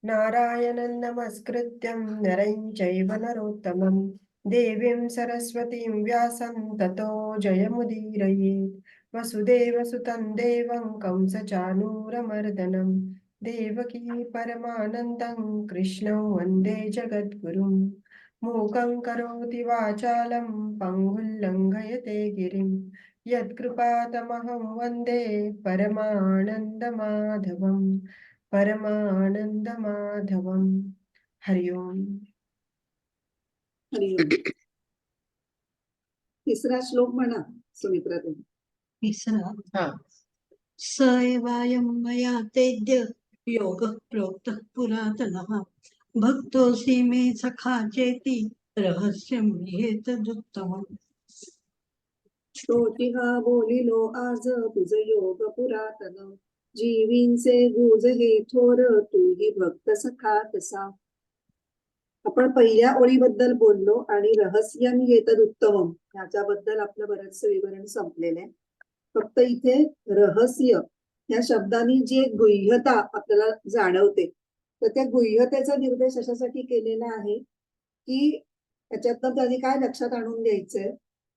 नारायणं नमस्कृत्यं नरं चैव नरोत्तमं देवीं सरस्वतीं व्यासं ततो जयमुदीरयेत् वसुदेवसुतं देवं कंसचाणूरमर्दनं देवकी परमानन्दं कृष्णं वन्दे जगद्गुरुं मूकं करोति वाचालं पङ्गुं लङ्घयते गिरिं यत्कृपातमहं वन्दे परमानन्दमाधवम् परमानंद माधवम. हरिओम. हरिओम. तिसरा श्लोक म्हणा सुमित्रा तुम्ही. तिसरा स एवायं मया तेद्य योग प्रोक्तः पुरातनः भक्तोऽसि मे सखा चेति रहस्यं ह्येतदुत्तमम्. तोची हा बोलिलो आज तुझ योग पुरातन जीवींचे गुज हे थोर तूही भक्त सखा तसा. आपण पहिल्या ओळीबद्दल बोललो आणि रहस्यम येतद उत्तमम याच्याबद्दल आपलं बरंचसं विवरण संपलेलं आहे. फक्त इथे रहस्य या शब्दाने जी एक गुह्यता आपल्याला जाणवते तर त्या गुह्यतेचा निर्देश अशासाठी केलेला आहे की त्याच्यातनं त्यांनी काय लक्षात आणून द्यायचंय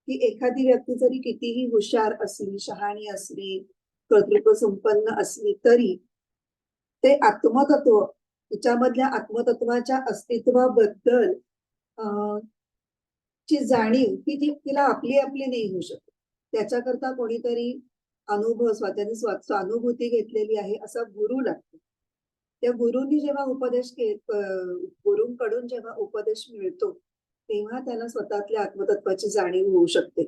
की एखादी व्यक्ती जरी कितीही हुशार असली, शहाणी असली, कर्तृत्व संपन्न असली तरी ते आत्मतत्व, तिच्यामधल्या आत्मतत्वाच्या अस्तित्वाबद्दल ची जाणीव की ती तिला आपली आपली नाही होऊ शकत. त्याच्याकरता कोणीतरी अनुभव त्यांनी स्वानुभूती घेतलेली आहे असा गुरु लागतो. त्या गुरुंनी जेव्हा गुरूंकडून जेव्हा उपदेश मिळतो तेव्हा त्याला स्वतःतल्या आत्मतत्वाची जाणीव होऊ शकते.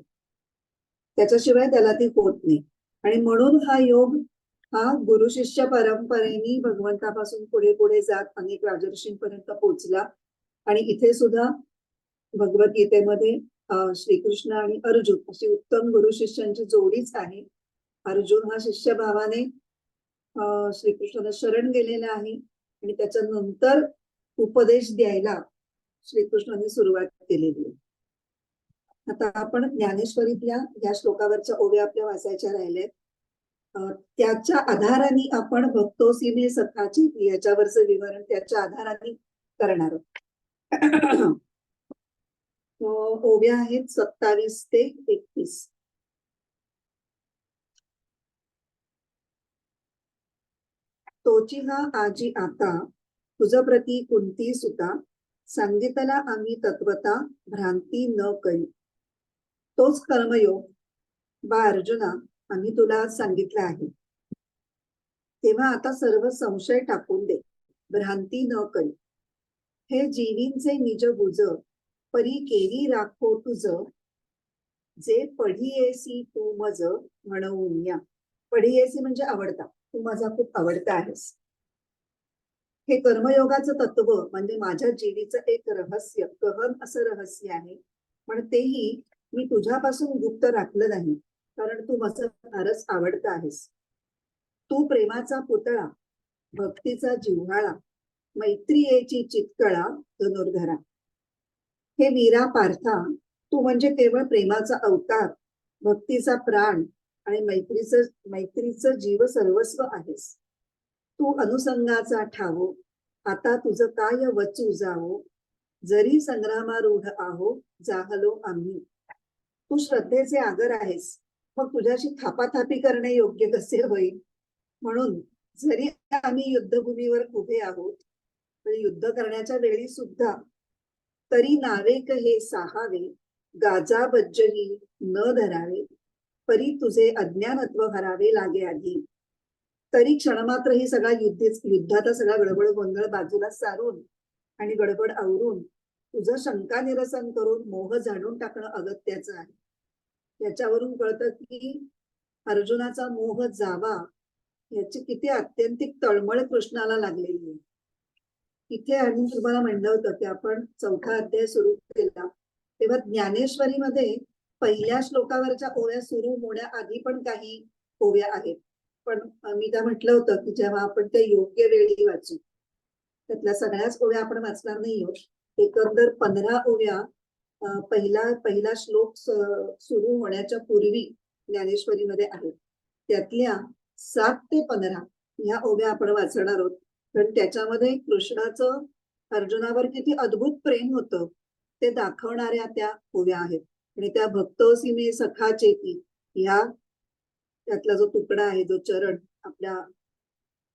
त्याच्याशिवाय त्याला ती होत नाही. आणि म्हणून हा योग हा गुरु शिष्य परंपरेने भगवंतापासून पुढे पुढे जात अनेक राजर्षींपर्यंत पोहोचला. आणि इथे सुद्धा भगवद्गीतेमध्ये श्रीकृष्ण आणि अर्जुन अशी उत्तम गुरु शिष्यांची जोडीच आहे. अर्जुन हा शिष्य भावाने श्रीकृष्णाला शरण गेलेला आहे आणि त्याच्यानंतर उपदेश द्यायला श्रीकृष्णाने सुरुवात केलेली आहे. आता आपण ज्ञानेश्वरीतल्या या श्लोकावरच्या ओव्या आपल्या वाचायच्या राहिल्यात. त्याच्या आधाराने आपण भक्तोसी मे सखाची याच्यावरचं विवरण त्याच्या आधाराने करणार आहोत. ओव्या आहेत 27 ते 31. तोची हा आजी आता तुझ प्रती कुंती सुता सांगितला आम्ही तत्वता भ्रांती न करी. तोच कर्मयोग बा अर्जुना आम्ही तुला सांगितला आहे. तेव्हा आता सर्व संशय टाकून दे, भ्रांती न करी. हे जीवींचे निज गुज परी केली राखो तुझ जे पढियेसी तू मज म्हणून या. पढियेसी म्हणजे आवडता, तू माझा खूप आवडता आहेस. हे कर्मयोगाचं तत्व म्हणजे माझ्या जीवीचं एक रहस्य, गहन असं रहस्य आहे. पण तेही मी तुझ्यापासून गुप्त राखलं नाही कारण तू माझं फारच आवडता आहेस. तू प्रेमाचा पुतळा, भक्तीचा जिव्हाळा, मैत्रियेची चितकळा धनुर्धरा. हे वीरा पार्था तू म्हणजे केवळ प्रेमाचा अवतार, भक्तीचा प्राण आणि मैत्रीचं जीव सर्वस्व आहेस. तू अनुसंगाचा ठावो, आता तुझं काय वचू जावो, जरी संग्रामारूढ आहो जाहलो आम्ही. तू श्रद्धेचे आगर आहेस, मग तुझ्याशी थापाथापी करणे योग्य कसे होईल. म्हणून जरी आम्ही युद्धभूमीवर उभे आहोत तरी युद्ध करण्याच्या वेळी सुद्धा तरी नावेक हे साहावे, गाजा बज्जही न धरावे, परी तुझे अज्ञानत्व हरावे लागे आधी. तरी क्षणमात्र ही सगळा युद्धाचा सगळा गडबड गोंधळ बाजूला सारून आणि गडबड आवरून तुझं शंका निरसन करून मोह जाणून टाकणं अगत्याचं आहे. याच्यावरून कळतं की अर्जुनाचा मोह जावा याची किती आत्यंतिक तळमळ कृष्णाला लागलेली आहे. इथे आणि तुम्हाला म्हणलं होतं की आपण 4था अध्याय सुरू केला तेव्हा ज्ञानेश्वरीमध्ये पहिल्या श्लोकावरच्या ओव्या सुरू होण्याआधी पण काही ओव्या आहेत. पण मी त्या म्हटलं होतं की जेव्हा आपण ते योग्य वेळी वाचू त्यातल्या सगळ्याच ओव्या आपण वाचणार नाही आहोत. एकंदर 15 ओव्या पहिला श्लोक सुरू होण्याच्या पूर्वी ज्ञानेश्वरीमध्ये आहेत. त्यातल्या 7 ते 15 ह्या ओव्या आपण वाचणार आहोत. पण त्याच्यामध्ये कृष्णाचं अर्जुनावर किती अद्भुत प्रेम होतं ते दाखवणाऱ्या त्या ओव्या आहेत. आणि त्या भक्तोसी मे सखा चेती ह्या त्यातला जो तुकडा आहे, जो चरण आपल्या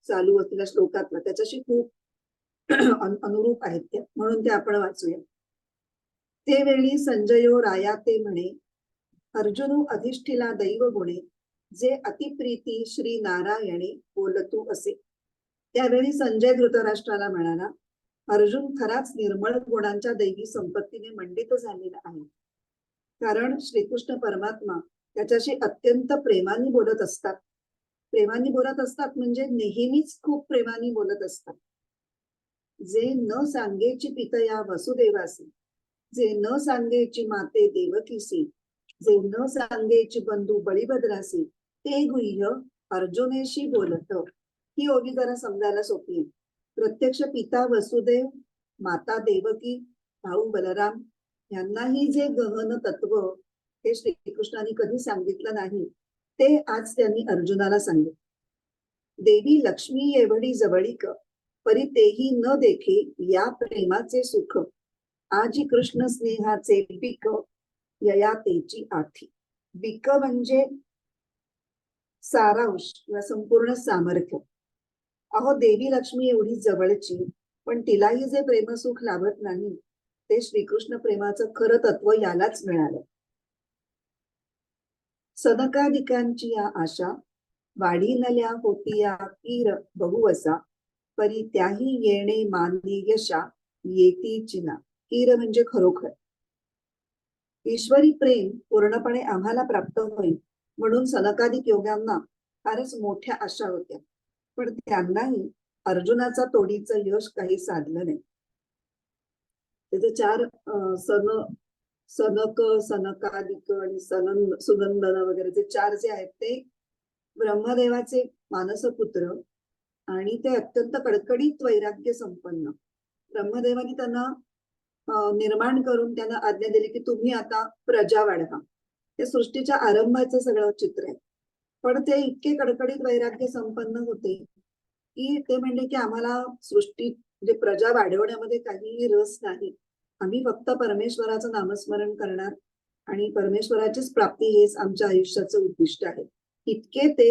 चालू असलेल्या श्लोकातला, त्याच्याशी खूप अनुरूप आहेत त्या, म्हणून ते आपण वाचूया. ते वेळी संजयो राया ते म्हणे, अर्जुनू अधिष्ठिला दैव गुणे, जे अतिप्रीती श्री नारायणे बोलतू असे. त्यावेळी संजय धृतराष्ट्राला म्हणाला, अर्जुन खराच निर्मळ गुणांच्या दैवी संपत्तीने मंडित झालेला आहे. कारण श्रीकृष्ण परमात्मा त्याच्याशी अत्यंत प्रेमाने बोलत असतात. प्रेमाने बोलत असतात म्हणजे नेहमीच खूप प्रेमाने बोलत असतात. जे न सांगेची पितया वसुदेवासी, जे न सांगेची माते देवकीसी, जे न सांगेची बंधू बळीभद्रासी, ते गुह्य अर्जुनेशी बोलत. ही ओवी जरा समजायला सोपी आहे. प्रत्यक्ष पिता वसुदेव, माता देवकी, भाऊ बलराम यांनाही जे गहन तत्व हे श्रीकृष्णाने कधी सांगितलं नाही, ते आज त्यांनी अर्जुनाला सांगितलं. देवी लक्ष्मी एवढी जवळीक, परी तेही न देखे या प्रेमाचे सुख, आजी कृष्ण स्नेहाचे बिक, यया तेची आठी. बिक म्हणजे सारांश किंवा संपूर्ण सामर्थ्य. अहो देवी लक्ष्मी एवढी जवळची, पण तिलाही जे प्रेमसुख लाभत नाही, ते श्रीकृष्ण प्रेमाचं खरं तत्व यालाच मिळालं. सनकादिकांची या आशा, वाढीनल्या होतिया कीर बहुवसा, परी त्याही येणे माने यशा, येती चिना. कीर म्हणजे खरोखर. ईश्वरी प्रेम पूर्णपणे आम्हाला प्राप्त होईल म्हणून सनकादिक योग्यांना फारच मोठ्या आशा होत्या, पण त्यांनाही अर्जुनाचा तोडीचं यश काही साधलं नाही. त्याचे चार सनक, सनकादिक आणि सुनंदन वगैरे जे चार जे आहेत ते ब्रह्मदेवाचे मानसपुत्र आणि ते अत्यंत कडकडीत वैराग्य संपन्न. ब्रह्मदेवाने त्यांना निर्माण करून त्यांना आज्ञा दिली की तुम्ही आता प्रजा वाढवा. ते सृष्टीच्या आरंभाचं सगळं चित्र आहे. पण ते इतके कडकडीत वैराग्य संपन्न होते की ते म्हणले की आम्हाला सृष्टी म्हणजे प्रजा वाढवण्यामध्ये काहीही रस नाही. आम्ही फक्त परमेश्वराचं नामस्मरण करणार आणि परमेश्वराचीच प्राप्ती हेच आमच्या आयुष्याचं उद्दिष्ट आहे. इतके ते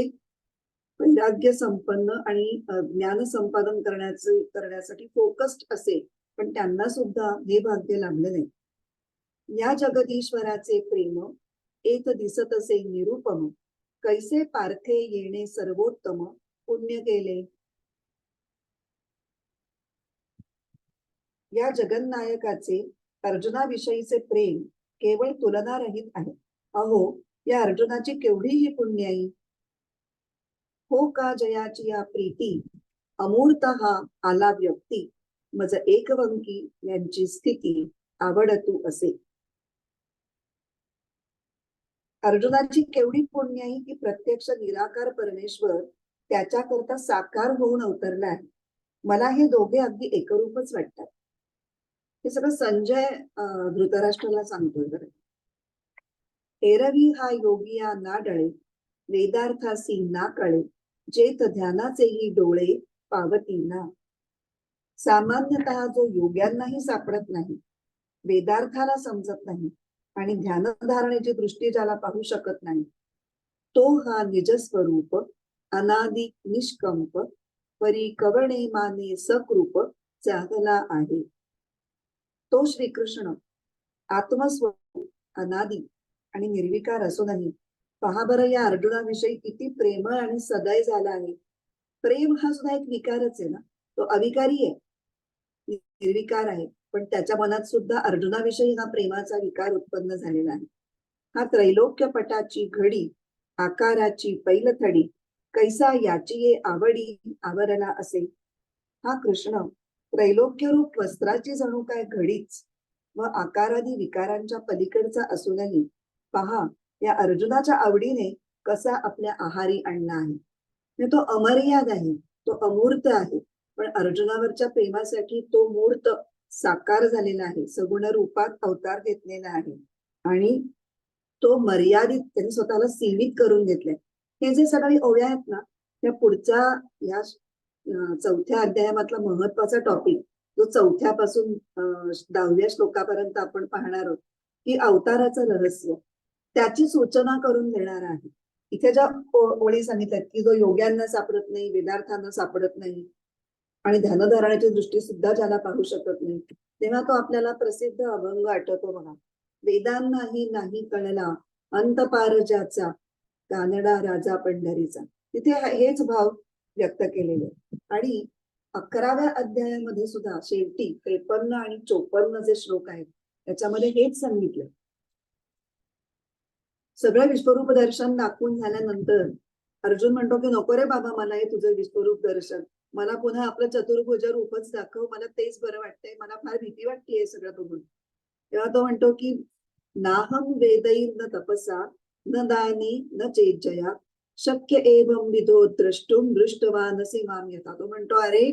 वैराग्य संपन्न आणि ज्ञान संपादन करण्यासाठी फोकस्ड असे, पण त्यांना सुद्धा हे भाग्य लाभले नाही. या जगदीश्वराचे प्रेम एक दिसत असे निरुपम, कैसे पार्थे येणे सर्वोत्तम, पुण्य केले. या जगन्नायकाचे अर्जुनाविषयीचे प्रेम केवळ तुलनारहित आहे. अहो या अर्जुनाची केवढीही पुण्याई. हो का जयाची या प्रीती, अमूर्त हा आला व्यक्ती, मज एकवंकी यांची स्थिती आवडतू असे. अर्जुनाची केवढी पुण्याई की प्रत्यक्ष निराकार परमेश्वर त्याच्याकरता साकार होऊन अवतरला आहे. मला हे दोघे अगदी एकरूपच वाटतात. हे सगळं संजय धृतराष्ट्राला सांगतोय बरं. एरवी हा योगिया ना डळे, वेदार्थासी ना कळे, जेत ध्यानाचेही डोळे पावती ना. सामान्यतः जो योग्यांनाही सापडत नाही, वेदार्थाला समजत नाही आणि ध्यानधारणेची दृष्टी ज्याला पाहू शकत नाही, तो हा निजस्वरूप अनादि निष्कंप परी कवणे माने सकृप चांगला आहे. तो श्रीकृष्ण आत्मस्वरूप अनादि आणि निर्विकार असूनही पहा बरं या अर्जुनाविषयी किती प्रेमळ आणि सदय झाला आहे. प्रेम हा सुद्धा एक विकारच आहे ना. तो अविकारी आहे, निर्विकार आहे, पण त्याच्या मनात सुद्धा अर्जुनाविषयी हा प्रेमाचा विकार उत्पन्न झालेला आहे. हा त्रैलोक्य पटाची घडी, आकाराची पैलथडी, कैसा याची ये आवडी आवरला असे. हा कृष्ण त्रैलोक्यरूप वस्त्राची जणू काय घडीच व आकारादी विकारांच्या पलीकडचा असूनही पहा या अर्जुनाच्या आवडीने कसा आपल्या आहारी आणला आहे. तो अमर्याद आहे, तो अमूर्त आहे, पण अर्जुनावरच्या प्रेमासाठी तो मूर्त साकार झालेला आहे, सगुण रूपात अवतार घेतलेला आहे आणि तो मर्यादित त्यांनी स्वतःला सीमित करून घेतलाय. हे जे सगळे ओव्या आहेत ना, त्या पुढच्या चौथ्या अध्यायामधला महत्वाचा टॉपिक जो चौथ्यापासून 10व्या श्लोकापर्यंत आपण पाहणार आहोत की अवताराचं रहस्य त्याची सूचना करून देणार आहे. इथे ज्या ओळी सांगितल्यात की जो योग्यांना सापडत नाही, वेदार्थांना सापडत नाही आणि ध्यानधारणाची दृष्टी सुद्धा ज्याला पाहू शकत नाही, तेव्हा तो आपल्याला प्रसिद्ध अभंग आठवतो बघा. वेदांनाही नाही कळला अंत पार ज्याचा, कानडा राजा पंढरीचा. तिथे हेच भाव व्यक्त केलेले. आणि 11व्या अध्यायामध्ये सुद्धा शेवटी 53 आणि 54 जे श्लोक आहेत त्याच्यामध्ये हेच सांगितलं. सगळं विश्वरूप दर्शन दाखवून झाल्यानंतर अर्जुन म्हणतो की नको रे बाबा मला हे तुझं विश्वरूप दर्शन, मला पुन्हा आपलं चतुर्भुज रूपच दाखव, मला तेच बरं वाटतंय, मला फार भीती वाटतेय सगळं बघून. तेव्हा तो म्हणतो की नाहम वेदैर न तपसा न दानी न चेज्जया शक्य एवं विधो द्रष्टुम दृष्टवानसी माम यथा. तो म्हणतो अरे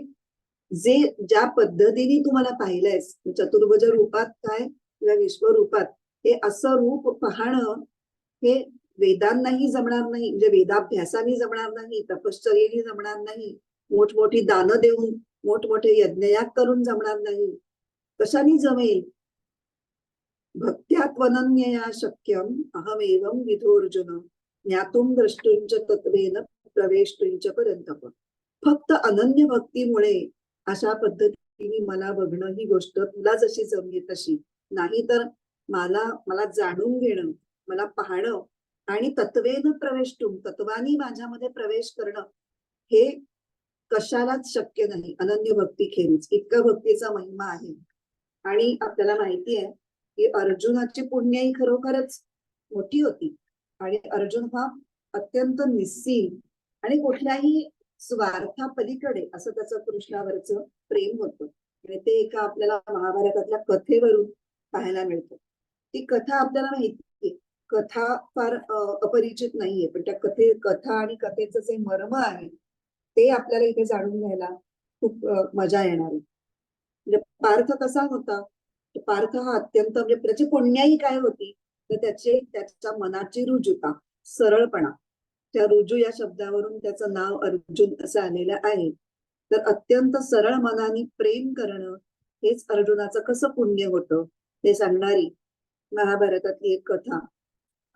जे ज्या पद्धतीने तुम्हाला पाहिलंयस चतुर्भुज रूपात काय किंवा विश्वरूपात, हे असं रूप पाहणं हे वेदांनाही जमणार नाही, म्हणजे वेदाभ्यासाने जमणार नाही, तपश्चर्येने जमणार नाही, मोठमोठी दानं देऊन मोठमोठे यज्ञयाग करून जमणार नाही. कशाने जमेल? भक्त्यात्वनन्यया शक्यम अहमेवं विधोर्जुन ज्ञातुम द्रष्टुंच तत्वेन प्रवेष्टुंच परंतप. फक्त अनन्य भक्तीमुळे अशा पद्धतीने मला बघणं ही गोष्ट तुला जशी जमली तशी नाही, तर मला जाणून घेणं, मला पाहणं आणि तत्वेन प्रवेष्टुम तत्वानी माझ्यामध्ये प्रवेश करणं हे कशालाच शक्य नाही अनन्य भक्ती खेरीज. इतका भक्तीचा महिमा आहे. आणि आपल्याला माहिती आहे की अर्जुनाची पुण्यही खरोखरच मोठी होती आणि अर्जुन हा अत्यंत निस्सीम आणि कुठल्याही स्वार्था पलीकडे असं त्याचं कृष्णावरचं प्रेम होतं. आणि ते एका आपल्याला महाभारतातल्या कथेवरून पाहायला मिळतं. ती कथा आपल्याला माहिती, कथा फार अपरिचित नाहीये, पण त्या कथा आणि कथेचं जे मर्म आहे ते आपल्याला इथे जाणून घ्यायला खूप मजा येणार आहे. म्हणजे पार्थ कसा होता? पार्थ हा अत्यंत, म्हणजे त्याची पुण्याई काय होती तर त्याच्या मनाची रुजुता, सरळपणा. त्या रुजू या शब्दावरून त्याचं नाव अर्जुन असं आलेलं आहे. तर अत्यंत सरळ मनाने प्रेम करणं हेच अर्जुनाचं कसं पुण्य होतं ते सांगणारी महाभारतातली एक कथा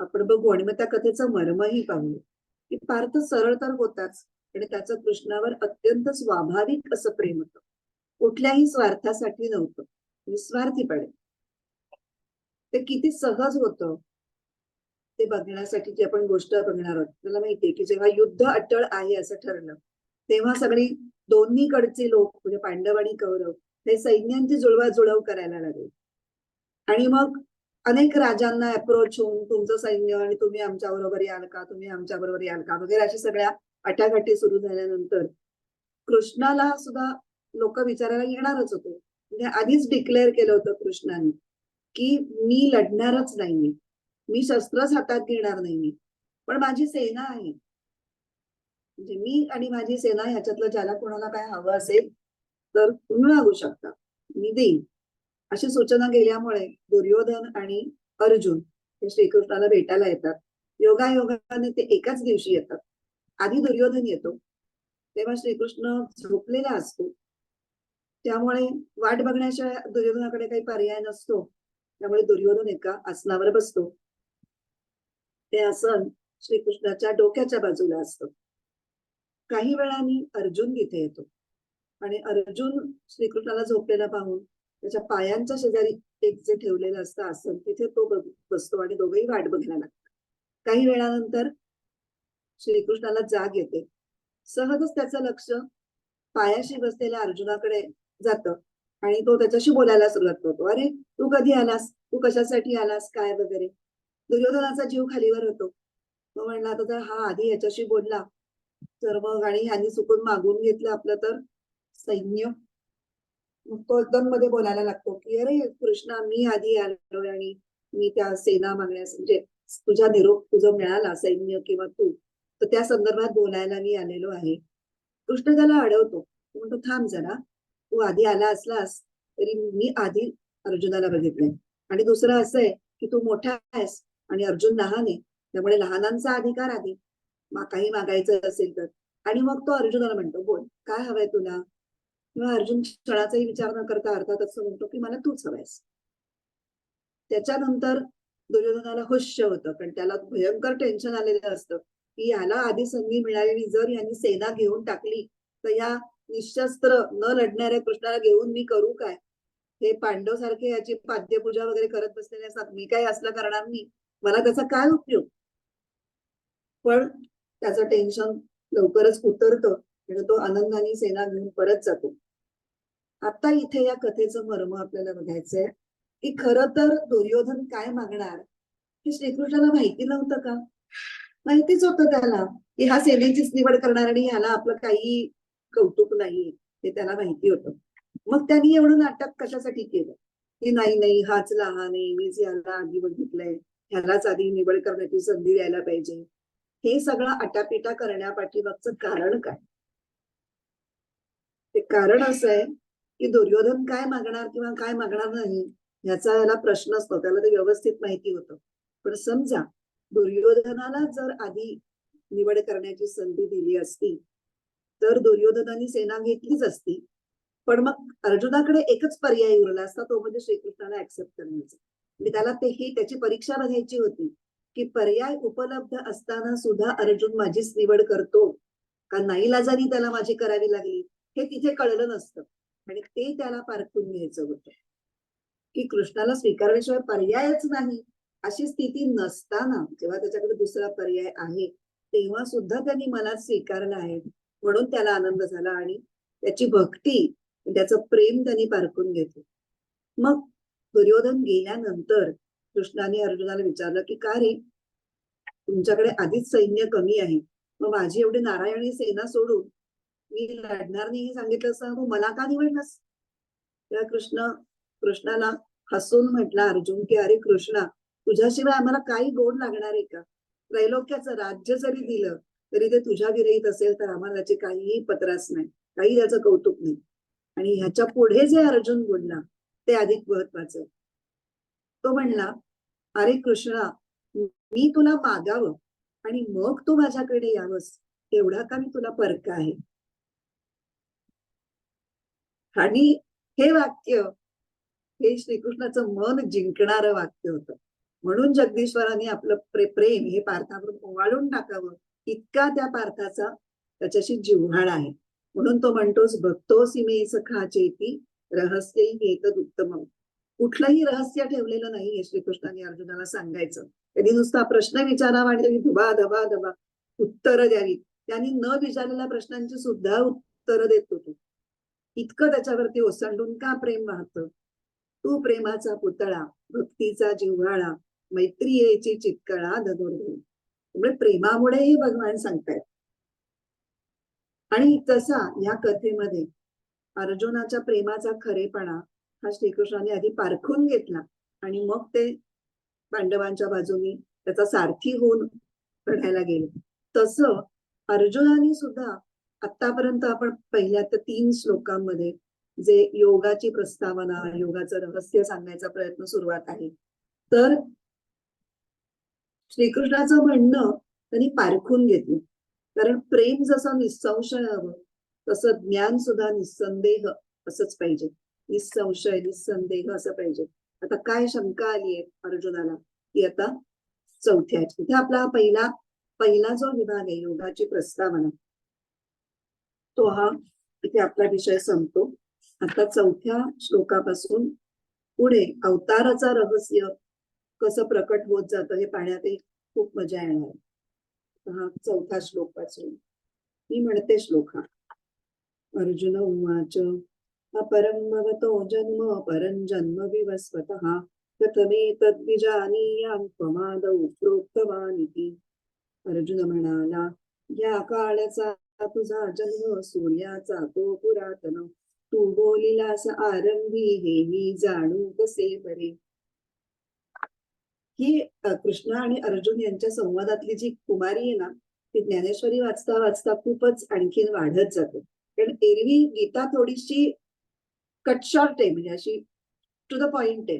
आपण बघू आणि मग त्या कथेचं मर्मही पाहू. की पार्थ सरळ तर होताच, आणि त्याचं कृष्णावर अत्यंत स्वाभाविक असं प्रेम होतं, कुठल्याही स्वार्थासाठी नव्हतं, निस्वार्थीपणे. ते किती सहज होतं ते बघण्यासाठी जी आपण गोष्ट बघणार आहोत. तुला माहितीये की जेव्हा युद्ध अटळ आहे असं ठरलं तेव्हा सगळी दोन्हीकडचे लोक म्हणजे पांडव आणि कौरव हे सैन्यांची जुळवाजुळव करायला लागले. आणि मग अनेक राजांना अप्रोच होऊन तुमचं सैन्य आणि तुम्ही आमच्या बरोबर याल का, तुम्ही आमच्या बरोबर याल का वगैरे अशा सगळ्या अटाघाटी सुरू झाल्यानंतर कृष्णाला सुद्धा लोक विचारायला येणारच होते. म्हणजे आधीच डिक्लेअर केलं होतं कृष्णाने की मी लढणारच नाही, मी शस्त्रच हातात घेणार नाही, पण माझी सेना आहे, म्हणजे मी आणि माझी सेना ह्याच्यातलं ज्याला कोणाला काय हवं असेल तर तुम्ही मागू शकता, मी देईन. अशी सूचना गेल्यामुळे दुर्योधन आणि अर्जुन हे श्रीकृष्णाला भेटायला येतात. योगायोगाने ते एकाच दिवशी येतात. आधी दुर्योधन येतो तेव्हा श्रीकृष्ण झोपलेला असतो, त्यामुळे वाट बघण्याशिवाय दुर्योधनाकडे काही पर्याय नसतो. त्यामुळे दुर्योधन एका आसनावर बसतो. ते आसन श्रीकृष्णाच्या डोक्याच्या बाजूला असतं. काही वेळाने अर्जुन तिथे येतो आणि अर्जुन श्रीकृष्णाला झोपलेला पाहून त्याच्या पायांच्या शेजारी एक जे ठेवलेलं असतं आसन तिथे तो बसतो आणि दोघेही वाट बघायला लागतात. काही वेळानंतर श्रीकृष्णाला जाग येते. सहजच त्याचं लक्ष पायाशी बसलेल्या अर्जुनाकडे जातं आणि तो त्याच्याशी बोलायला सुरुवात करतो. अरे तू कधी आलास, तू कशासाठी आलास, काय वगैरे. दुर्योधनाचा जीव खालीवर होतो. तो म्हणला आता जर हा आधी याच्याशी बोलला तर मग आणि ह्यांनी चुकून मागून घेतलं आपलं तर सैन्य. मग तो एकदम मध्ये बोलायला लागतो की अरे कृष्णा मी आधी आलोय आणि मी त्या सेना मागण्यास म्हणजे तुझा निरोप तुझा मिळाला सैन्य किंवा तू तर त्या संदर्भात बोलायला मी आलेलो आहे. कृष्ण त्याला अडवतो, म्हणतो थांब जरा, तू आधी आला असलास तरी मी आधी अर्जुनाला बघितलंय आणि दुसरं असं आहे की तू मोठा आहेस आणि अर्जुन लहान आहे, त्यामुळे लहानांचा अधिकार आधी काही मागायचं असेल तर आणि मग तो अर्जुनाला म्हणतो, बोल काय हवंय तुला? किंवा अर्जुन क्षणाचाही विचार न करता अर्थात असं म्हणतो की मला तूच हवंयस. त्याच्यानंतर दुर्योधनाला हुश्य होतं, पण त्याला भयंकर टेन्शन आलेलं असतं की याला आधी संधी मिळालेली, जर यांनी सेना घेऊन टाकली तर या निशस्त्र न लढणाऱ्या कृष्णाला घेऊन मी करू काय? हे पांडव सारखे याची पाद्यपूजा वगैरे करत बसलेले असतात, मी काही असलं करणार नाही, मला त्याचा काय उपयोग? पण त्याचं टेन्शन लवकरच उतरतं आणि तो आनंदाने सेना घेऊन परत जातो. आता इथे या कथेचं मर्म आपल्याला बघायचंय की खरं तर दुर्योधन काय मागणार हे श्रीकृष्णाला माहिती नव्हतं का? माहितीच होतं त्याला की हा सेनेचीच निवड करणार आणि ह्याला आपलं काही कौतुक नाही, हे त्याला माहिती होतं. मग त्यांनी एवढं नाटक कशासाठी केलं की नाही नाही हाच लहान आहे, मीच याला आधी बघितलंय, ह्यालाच आधी निवड करण्याची संधी द्यायला पाहिजे. हे सगळं आटापिटा करण्यापाठीमागचं कारण काय? ते कारण असं आहे की दुर्योधन काय मागणार किंवा काय मागणार नाही ह्याचा याला प्रश्न असतो, त्याला ते व्यवस्थित माहिती होतं. पण समजा दुर्योधनाला जर आधी निवड करण्याची संधी दिली असती तर दुर्योधनाने सेना घेतलीच असती. पण मग अर्जुनाकडे एकच पर्याय उरला असता, तो म्हणजे श्रीकृष्णाला ऍक्सेप्ट करण्याचा. म्हणजे त्याला ही त्याची परीक्षा बघायची होती की पर्याय उपलब्ध असताना सुद्धा अर्जुन माझीच निवड करतो का नाईलाजाने त्याला माझी करावी लागली, हे तिथे कळलं नसतं. आणि ते त्याला पारखून घ्यायचं होतं की कृष्णाला स्वीकारण्याशिवाय पर्यायच नाही अशी स्थिती नसताना, जेव्हा त्याच्याकडे दुसरा पर्याय आहे तेव्हा सुद्धा त्यांनी मला स्वीकारलं आहे, म्हणून त्याला आनंद झाला आणि त्याची भक्ती, त्याचं प्रेम त्यांनी पारखून घेतलं. मग दुर्योधन गेल्यानंतर कृष्णाने अर्जुनाला विचारलं की का रे, तुमच्याकडे आधीच सैन्य कमी आहे, मग माझी एवढी नारायणी सेना सोडून मी लढणार नाही हे सांगितलं असं तू मला का निवडलास? तेव्हा कृष्णाला हसून म्हटला अर्जुन की अरे कृष्णा, तुझ्याशिवाय आम्हाला काही गोड लागणार आहे का? त्रैलोक्याचं राज्य जरी दिलं तरी ते तुझ्या विरहित असेल तर आम्हाला त्याची काहीही पत्रास नाही, काही त्याचं कौतुक नाही. आणि ह्याच्या पुढे जे अर्जुन बोलला ते अधिक महत्वाचं. तो म्हणला, अरे कृष्णा, मी तुला मागावं आणि मग तू माझ्याकडे यावंस एवढा का मी तुला परका आहे? आणि हे वाक्य हे श्रीकृष्णाचं मन जिंकणारं वाक्य होतं. म्हणून जगदीश्वराने आपलं प्रेम हे पार्थावर ओवाळून टाकावं इतका त्या पार्थाचा त्याच्याशी जिव्हाळा आहे. म्हणून तो म्हणतोस भक्तोसी मे सखा चेती रहस्यही एतदुत्तमम्. कुठलंही रहस्य ठेवलेलं नाही हे श्रीकृष्णाने अर्जुनाला सांगायचं. त्यांनी नुसता प्रश्न विचारावा आणि त्यांनी धबा धबा धबा उत्तरं द्यावी. त्यांनी न विचारलेल्या प्रश्नांची सुद्धा उत्तरं देत होतो. इतकं त्याच्यावरती ओसंडून का प्रेम वाहतं? तू प्रेमाचा पुतळा, भक्तीचा जिव्हाळा, मैत्रियेची चितकळा दगोरगो. त्यामुळे प्रेमामुळे हे भगवान सांगतायत. आणि तसा या कथेमध्ये अर्जुनाच्या प्रेमाचा खरेपणा हा श्रीकृष्णाने आधी पारखून घेतला आणि मग ते पांडवांच्या बाजूनी त्याचा सारथी होऊन लढायला गेले. तसं अर्जुनाने सुद्धा आतापर्यंत आपण पहिल्या 3 श्लोकांमध्ये जे योगाची प्रस्तावना, योगाचं रहस्य सांगण्याचा प्रयत्न सुरुवात आहे, तर श्रीकृष्णाचं म्हणणं त्यांनी पारखून घेतलं. कारण प्रेम जसं निसंशय हवं तसं ज्ञान सुद्धा निसंदेह असंच पाहिजे. निसंशय निसंदेह असं पाहिजे. आता काय शंका आली आहे अर्जुनाला ती आता चौथ्या, इथे आपला पहिला जो विभाग आहे योगाची प्रस्तावना, तो हा इथे आपला विषय संपतो. आता चौथ्या श्लोकापासून पुढे अवताराचा रहस्य कसं प्रकट होत जातं हे पाहण्यातही खूप मजा येणार. हा चौथा श्लोक पासून मी म्हणते श्लोक हा. अर्जुन उवाच अपरं भवतो जन्म परं जन्म विवस्वतः कथमेतद्विजानीयां त्वमादौ प्रोक्तवानिति. अर्जुन म्हणाला, या काळाचा तुझा जन्म सूर्याचा तो पुरातन, तू बोलिलास आरंभी हे मी जाणू कसे बरे. ही कृष्ण आणि अर्जुन यांच्या संवादातली जी कुमारी आहे ना, ती ज्ञानेश्वरी वाचता वाचता खूपच आणखीन वाढत जाते. कारण एरवी गीता थोडीशी कट शॉर्ट आहे, म्हणजे अशी टू द पॉइंट आहे.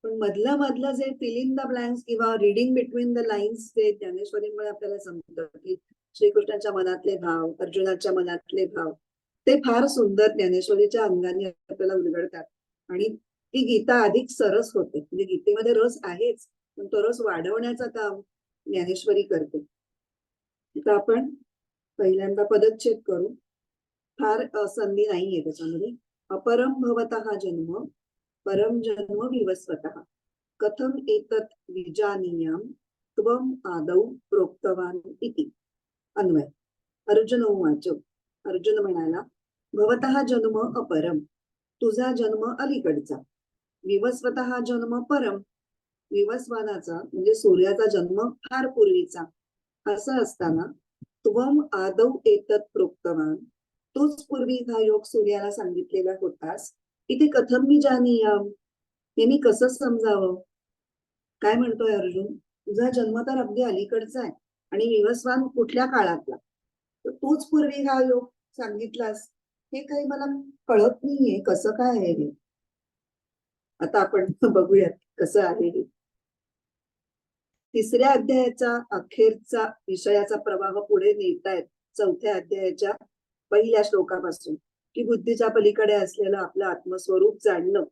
पण मधलं मधलं जे फिल इन द ब्लँक्स किंवा रिडिंग बिटवीन द लाईन्स जे ज्ञानेश्वरीमुळे आपल्याला समजतं की श्रीकृष्णाच्या मनातले भाव, अर्जुनाच्या मनातले भाव, ते फार सुंदर ज्ञानेश्वरीच्या अंगाने आपल्याला उलगडतात. आणि ती गीता अधिक सरस होते. म्हणजे गीतेमध्ये रस आहेच, पण तो रस वाढवण्याचं काम ज्ञानेश्वरी करते. आता आपण पहिल्यांदा पदच्छेद करू. फार संधी नाहीये त्याच्यामध्ये. अपरम भवतः जन्म परम जन्म विवस्वतः कथम एतत् विजानीयाम त्वम आदौ प्रोक्तवान इति. अन्वय. अर्जुन उवाच. अर्जुन म्हणाला, भवतः जन्म अपरम, तुझा जन्म अलीकडचा. विवस्वतः जन्म परम, विवस्वानाचा म्हणजे सूर्याचा जन्म फार पूर्वीचा. असं असताना त्वम आदौ एतत् प्रोक्तवान, तूच पूर्वी हा योग सूर्याला सांगितलेला होतास. इथे कथम मी जानीयाम, हे मी कसं समजावं. काय म्हणतोय अर्जुन, तुझा जन्म तर अगदी अलीकडचा आहे आणि विवस्वान कुठल्या काळातला, तर तूच पूर्वी हा योग सांगितलास, हे काही मला कळत नाहीये कसं काय आहे हे. आता आपण बघूयात कसं आहे हे. तिसऱ्या अध्यायाचा अखेरचा विषयाचा प्रवाह पुढे नेतायत चौथ्या अध्यायाच्या पहिल्या श्लोकापासून, की बुद्धीच्या पलीकडे असलेलं आपलं आत्मस्वरूप जाणणं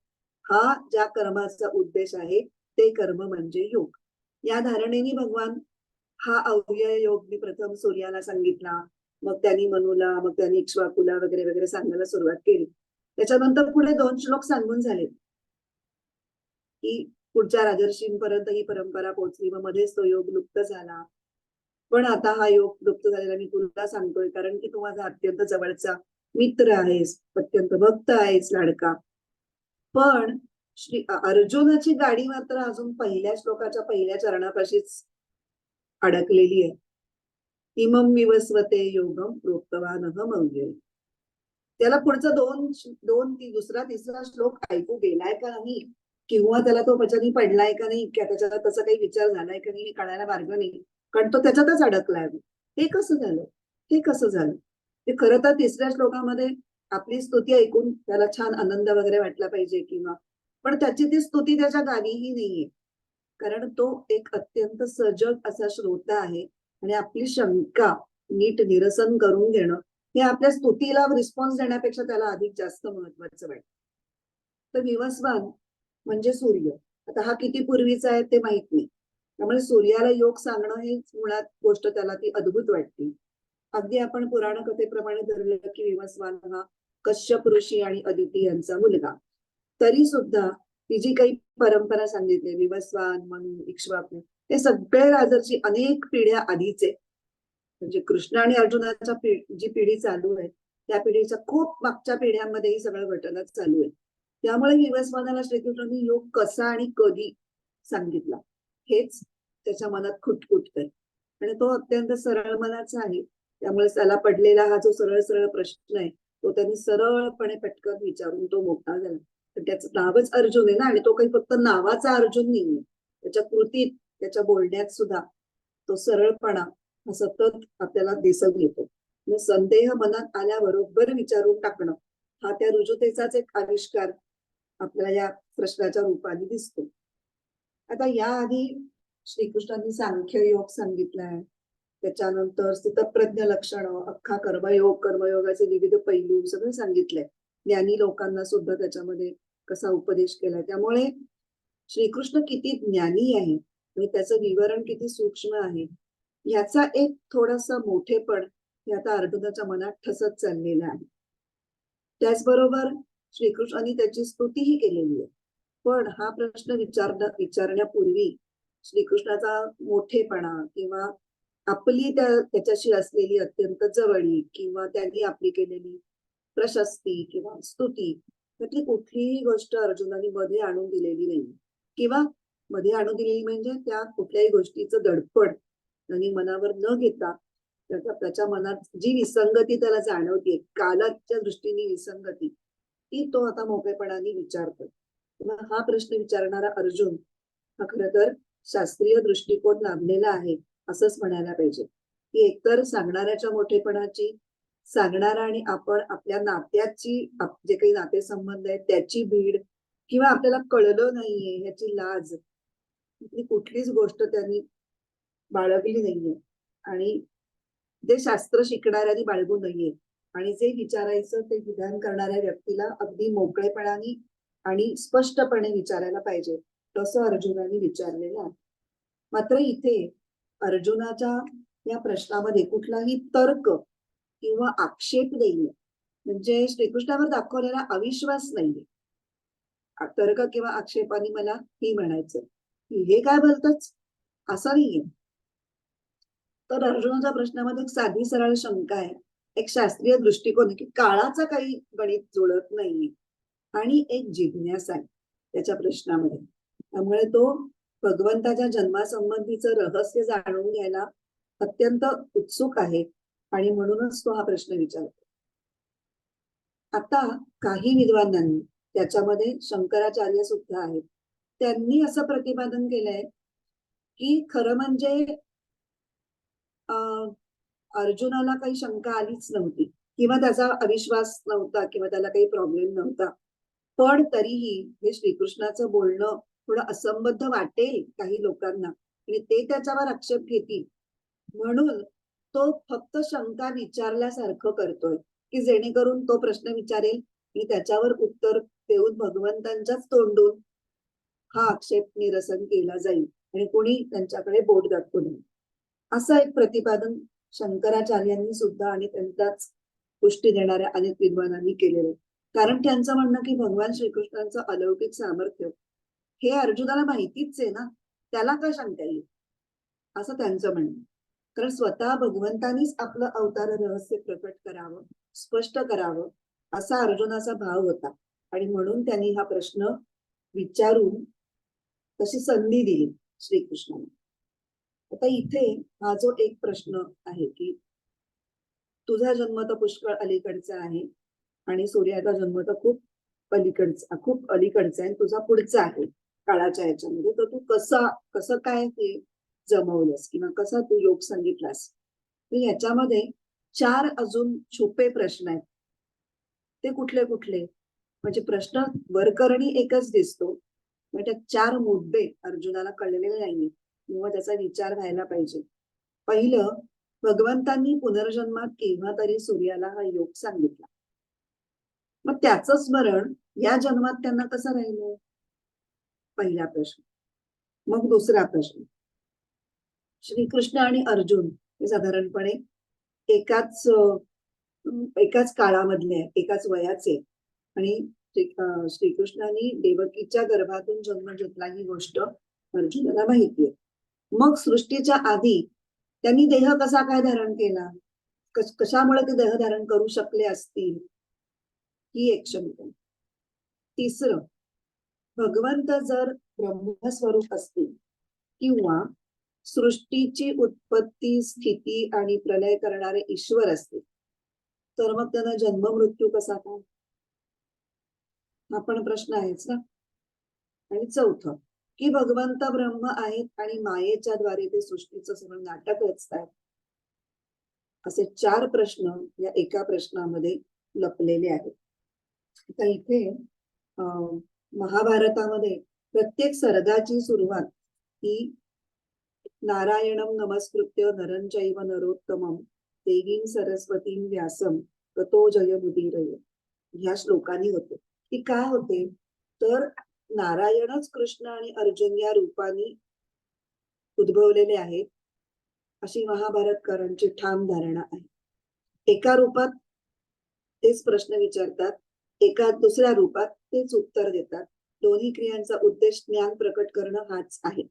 हा ज्या कर्माचा उद्देश आहे ते कर्म म्हणजे योग. या धारणेने भगवान हा अव्यय योग मी प्रथम सूर्याला सांगितला, मग त्यांनी मनूला, मग त्यांनी इक्ष्वाकुला वगैरे वगैरे सांगायला सुरुवात केली. त्याच्यानंतर पुढे 2 श्लोक सांगून झाले की पुढच्या राजर्षींपर्यंत ही परंपरा पोहोचली, मग मध्येच तो योग लुप्त झाला. पण आता हा योग लुप्त झालेला मी तुला सांगतोय, कारण की तू माझा अत्यंत जवळचा मित्र आहेस, अत्यंत भक्त आहेस, लाडका. पण अर्जुनाची गाडी मात्र अजून पहिल्या श्लोकाच्या पहिल्या चरणापाशीच अडकलेली आहे. इमम विवस्वते योगम प्रोक्तवानहम अव्यय. त्याला पुढचं दुसरा तिसरा श्लोक ऐकू गेलाय का नाही, किंवा त्याला तो वचनी पडलाय का नाही, किंवा त्याच्यात तसा काही विचार झालाय का नाही हे कळायला मार्ग नाही, कारण तो त्याच्यातच अडकलाय. हे कसं झालं, हे कसं झालं. ते खरं तर तिसऱ्या श्लोकामध्ये आपली स्तुती ऐकून त्याला छान आनंद वगैरे वाटला पाहिजे, किंवा पण त्याची ती स्तुती त्याच्या गाणीही नाहीये, कारण तो एक अत्यंत सजग असा श्रोता आहे. आणि आपली शंका नीट निरसन करून घेणं हे आपल्या स्तुतीला रिस्पॉन्स देण्यापेक्षा त्याला अधिक जास्त महत्वाचं वाटतं. तर विवस्वान म्हणजे सूर्य. आता हा किती पूर्वीचा आहे ते माहित नाही, त्यामुळे सूर्याला योग सांगणं ही मुळात गोष्ट त्याला ती अद्भुत वाटते. अगदी आपण पुराण कथेप्रमाणे धरलेलं की विवस्वान हा कश्यप ऋषी आणि अदिती यांचा मुलगा. तरी सुद्धा ती जी काही परंपरा सांगितली, विवस्वान म्हणून इक्ष्वाकू, हे सगळे राजर्षी अनेक पिढ्या आधीचे, म्हणजे कृष्ण आणि अर्जुनाच्या जी पिढी चालू आहे त्या पिढीच्या खूप मागच्या पिढ्यांमध्ये ही सगळं घटना चालू आहे. त्यामुळे विवस्वानाला श्रीकृष्णांनी योग कसा आणि कधी सांगितला हेच त्याच्या मनात खुटखुटतंय. आणि तो अत्यंत सरळ मनाचा आहे, त्यामुळे त्याला पडलेला हा जो सरळ सरळ प्रश्न आहे तो त्यांनी सरळपणे पटकन विचारून तो मोठा झाला. तर त्याचं नावच अर्जुन आहे ना, आणि तो काही फक्त नावाचा अर्जुन नाहीये, त्याच्या कृतीत त्याच्या बोलण्यात सुद्धा तो सरळपणा हा सतत आपल्याला दिसून येतो. संदेह मनात आल्याबरोबर विचारून टाकणं हा त्या रुजुतेचाच एक आविष्कार आपल्याला या प्रश्नाच्या रूपाने दिसतो. आता याआधी श्रीकृष्णांनी सांख्य योग सांगितलाय, त्याच्यानंतर स्थितप्रज्ञ लक्षण, अख्खा कर्मयोगाचे विविध पैलू सगळं सांगितलंय. ज्ञानी लोकांना सुद्धा त्याच्यामध्ये कसा उपदेश केलाय. त्यामुळे श्रीकृष्ण किती ज्ञानी आहे आणि त्याचं विवरण किती सूक्ष्म आहे याचा एक थोडासा मोठेपण हे आता अर्जुनाच्या मनात ठसत चाललेलं आहे. त्याचबरोबर श्रीकृष्णांनी त्याची स्तुतीही केलेली आहे. पण हा प्रश्न विचारण्यापूर्वी श्रीकृष्णाचा मोठेपणा किंवा आपली त्याच्याशी असलेली अत्यंत जवळीक किंवा त्यांनी आपली केलेली प्रशस्ती किंवा स्तुती त्यातली कुठलीही गोष्ट अर्जुनाने मध्ये आणून दिलेली नाही, किंवा मध्ये आणून दिलेली म्हणजे त्या कुठल्याही गोष्टीचं दडपण त्यांनी मनावर न घेता त्याच्या मनात जी विसंगती त्याला जाणवते, कालाच्या दृष्टीने विसंगती, ती तो आता मोकळेपणाने विचारतो. हा प्रश्न विचारणारा अर्जुन हा खरं तर शास्त्रीय दृष्टिकोन लाभलेला आहे असंच म्हणायला पाहिजे. की एकतर सांगणाऱ्याच्या मोठेपणाची, सांगणारा आणि आपण आपल्या नात्याची जे काही नातेसंबंध आहेत त्याची भीड किंवा आपल्याला कळलं नाहीये ह्याची लाज, इथली कुठलीच गोष्ट त्यांनी बाळगली नाहीये. आणि जे शास्त्र शिकणाऱ्यांनी बाळगू नये आणि जे विचारायचं ते विधान करणाऱ्या व्यक्तीला अगदी मोकळेपणाने आणि स्पष्टपणे विचारायला पाहिजे, तसं अर्जुनाने विचारलेलं आहे. मात्र इथे अर्जुनाच्या या प्रश्नामध्ये कुठलाही तर्क किंवा आक्षेप नाहीये. म्हणजे श्रीकृष्णावर दाखवलेला अविश्वास नाहीये. तर्क किंवा आक्षेपाने मला हे म्हणायचं की हे काय बोलतच, असं नाहीये. तर अर्जुनाच्या प्रश्नामध्ये एक साधी सरळ शंका आहे, एक शास्त्रीय दृष्टिकोन आहे की काळाचं काही गणित जुळत नाहीये आणि एक जिज्ञासा आहे त्याच्या प्रश्नामध्ये. त्यामुळे तो भगवंताच्या जन्मासंबंधीचं रहस्य जाणून घ्यायला अत्यंत उत्सुक आहे आणि म्हणूनच तो हा प्रश्न विचारतो. आता काही विद्वानांनी, त्याच्यामध्ये शंकराचार्य सुद्धा आहेत, त्यांनी असं प्रतिपादन केलंय की खरं म्हणजे अर्जुनाला काही शंका आलीच नव्हती किंवा त्याचा अविश्वास नव्हता किंवा त्याला काही प्रॉब्लेम नव्हता. पण तरीही हे श्रीकृष्णाचं बोलणं थोडं असंबद्ध वाटेल काही लोकांना आणि ते त्याच्यावर आक्षेप घेतील, म्हणून तो फक्त शंका विचारल्यासारखं करतोय की जेणेकरून तो प्रश्न विचारेल आणि त्याच्यावर उत्तर देऊन भगवंतांच्याच तोंडून हा आक्षेप निरसन केला जाईल आणि कोणी त्यांच्याकडे बोट दाखवू नये, असं एक प्रतिपादन शंकराचार्यांनी सुद्धा आणि त्यांच्याच पुष्टी देणाऱ्या अनेक विद्वानांनी केलेलं आहे. कारण त्यांचं म्हणणं की भगवान श्रीकृष्णांचं अलौकिक सामर्थ्य हे अर्जुनाला माहितीच आहे ना, त्याला का शंका येईल, असं त्यांचं म्हणणं. कारण स्वतः भगवंतानीच आपलं अवतार रहस्य प्रकट करावं, स्पष्ट करावं, असा अर्जुनाचा भाव होता आणि म्हणून त्यांनी हा प्रश्न विचारून तशी संधी दिली श्रीकृष्णाने. आता इथे हा जो एक प्रश्न आहे की तुझा जन्म तर पुष्कळ अलीकडचा आहे आणि सूर्याचा जन्म तर खूप अलीकडचा आहे, तुझा पुढचा आहे काळाच्या याच्यामध्ये, तर तू कसं काय हे जमवलंस किंवा कसा तू योग सांगितलास. तर याच्यामध्ये 4 अजून छुपे प्रश्न आहेत. ते कुठले कुठले, म्हणजे प्रश्न वरकरणी एकच दिसतो, पण त्यात 4 मुद्दे अर्जुनाला कळलेले नाहीये किंवा त्याचा विचार व्हायला पाहिजे. पहिलं, भगवंतांनी पुनर्जन्मात केव्हा तरी सूर्याला हा योग सांगितला, मग त्याचं स्मरण या जन्मात त्यांना कसं राहिलं, पहिला प्रश्न. मग दुसरा प्रश्न, श्रीकृष्ण आणि अर्जुन हे साधारणपणे एकाच एकाच काळामधले आहेत, एकाच वयाचे आणि श्रीकृष्णाने देवकीच्या गर्भातून जन्म घेतला ही गोष्ट अर्जुनाला माहितीये. मग सृष्टीच्या आधी त्यांनी देह कसा काय धारण केला, कशामुळे ते देह धारण करू शकले असतील, ही एक शंका. तिसरं, भगवंत जर ब्रह्मस्वरूप असतील किंवा सृष्टीची उत्पत्ती, स्थिती आणि प्रलय करणारे ईश्वर असतील, तर मग त्यांना जन्म मृत्यू कसा काय, हा पण प्रश्न आहेच ना. आणि चौथं, की भगवंत ब्रह्म आहेत आणि मायेच्या द्वारे ते सृष्टीचं सगळं नाटक रचतायत. असे 4 प्रश्न या एका प्रश्नामध्ये लपलेले आहेत. आता इथे महाभारतामध्ये प्रत्येक सर्गाची सुरुवात ही नारायणं नमस्कृत्य नरं चैव नरोत्तमं देवीं सरस्वतीं व्यासं ततो जयमुदीरये ह्या श्लोकांनी होते. ती काय होते, तर नारायणच कृष्ण आणि अर्जुन या रूपाने उद्भवलेले आहेत अशी महाभारतकारांची ठाम धारणा आहे. एका रूपात तेच प्रश्न विचारतात, एका दुसऱ्या रूपात तेच उत्तर देतात. दोन्ही क्रियांचा उद्देश ज्ञान प्रकट करणं हाच आहे.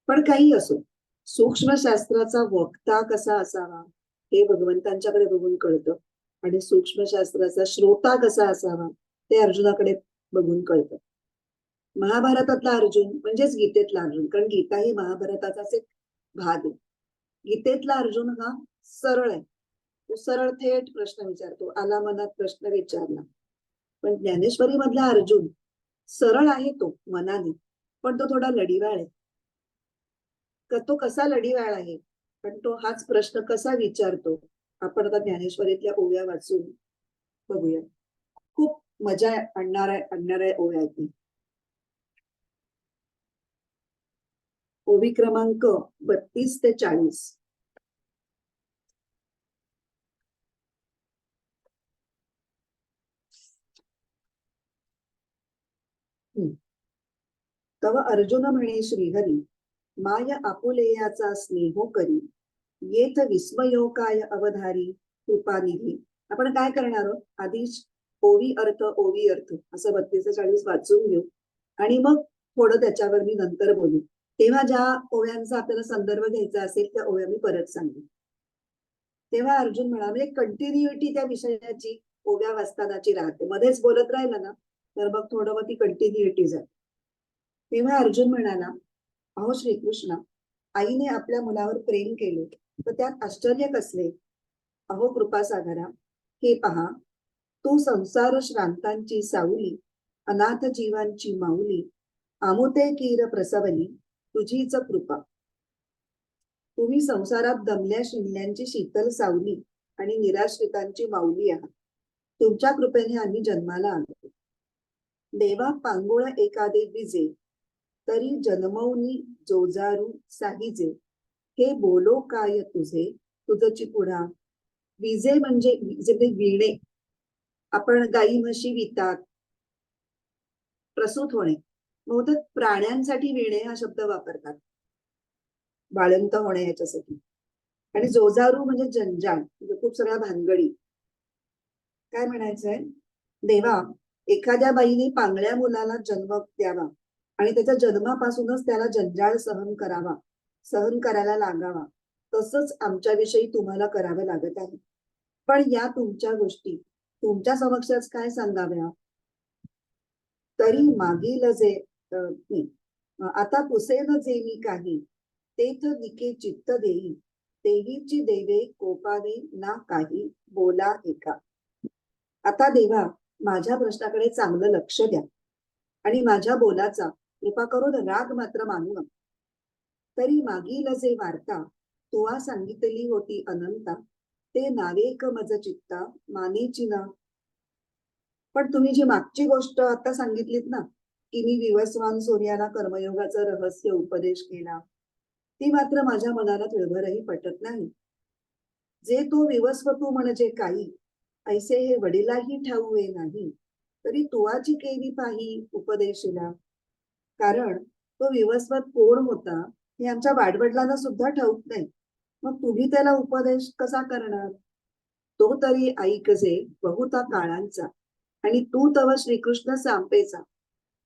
पण काही असो, सूक्ष्म शास्त्राचा वक्ता कसा असावा हे भगवंतांच्याकडे बघून कळतं आणि सूक्ष्म शास्त्राचा श्रोता कसा असावा ते अर्जुनाकडे बघून कळतं. महाभारतातला अर्जुन म्हणजेच गीतेतला अर्जुन, कारण गीता ही महाभारताचाच एक भाग आहे. गीतेतला अर्जुन हा सरळ आहे, तो सरळ थेट प्रश्न विचारतो, आला मनात प्रश्न विचारला. पण ज्ञानेश्वरी मधला अर्जुन सरळ आहे तो मनाने, पण तो थोडा लढीवाळ आहे. तो कसा लढीवाळ आहे, पण तो हाच प्रश्न कसा विचारतो, आपण आता ज्ञानेश्वरीतल्या ओव्या वाचून बघूया. खूप मजा आणणाऱ्या ओव्या आहेत. ओवी क्रमांक 32 ते 40. तव अर्जुन म्हणे श्रीहरी, माय आपुलेयाचा स्नेहो करी, येथ विस्मयो काय अवधारी कृपानिधी. आपण काय करणार आहोत, आधी ओवी अर्थ असं 32 ते 40 वाचून घेऊ आणि मग थोडं त्याच्यावर मी नंतर बोलू. तेव्हा ज्या ओव्यांचा आपल्याला संदर्भ घ्यायचा असेल त्या ओव्या मी परत सांगेन. तेव्हा अर्जुन म्हणाला, म्हणजे कंटिन्युइटी त्या विषयाची ओव्या वाचतानाची राहते. मध्येच बोलत राहिलं ना तर मग थोडं मग ती कंटिन्युइटी जाते. तेव्हा अर्जुन म्हणाला, अहो श्रीकृष्ण, आईने आपल्या मुलावर प्रेम केले तर त्यात आश्चर्य कसले. अहो कृपासागरा, हे पहा, तू संसार श्रांतांची सावली, अनाथ जीवांची माऊली, आमुते कीर प्रसवली, तुझीच कृपा. तुम्ही संसारात दमल्या शिंदल्यांची शीतल सावली आणि निराश्रितांची माऊली आहात. तुमच्या कृपेने आम्ही जन्माला आलो. देवा पांगोळ एखादे विजे, तरी जन्मवनी जोजारू साहिजे. हे बोलो काय तुझे, तुझची पुढा. विजे म्हणजे विणे. आपण गाई म्हशी वितात, प्रसूत होणे. मग प्राण्यांसाठी विणे हा शब्द वापरतात, बाळंत होणे याच्यासाठी. आणि जोजारू म्हणजे जंजाळ, म्हणजे खूप सगळ्या भानगडी. काय म्हणायचंय, देवा एखाद्या बाईने पांगळ्या मुलाला जन्म द्यावा आणि त्याच्या जन्मापासूनच त्याला जंजाळ सहन करायला लागावा, तसंच आमच्याविषयी तुम्हाला करावं लागत आहे. पण या तुमच्या गोष्टी तुमच्या समक्षच काय सांगाव्या. तरी मागील जे आता पुसेन जे मी काही, तेथ निके चित्त देई, तेहीची देवे कोपावे ना काही, बोला एका. आता देवा माझ्या प्रश्नाकडे चांगलं लक्ष द्या आणि माझ्या बोलाचा कृपा करून राग मात्र मानू नका. तरी मागील जे वार्ता तुवा सांगितली होती अनंता, ते नावेक मज चित्ता मानेची ना. पण तुम्ही जी मागची गोष्ट आता सांगितलीत ना, की मी विवस्वान सूर्याला कर्मयोगाचं रहस्य उपदेश केला, ती मात्र माझ्या मनाला तिळभरही पटत नाही. जे तो विवस्वतू म्हणजे काही, ऐसे हे वडिलाही ठाऊवे नाही, तरी तुवाची केली पाही उपदेशिला. कारण तो विवस्वत कोण होता हे आमच्या वाडवडिलांना सुद्धा ठाऊक नाही. मग तुम्ही त्याला उपदेश कसा करणार. तो तरी ऐकजे बहुता काळांचा, आणि तू तव श्रीकृष्ण सांपेचा,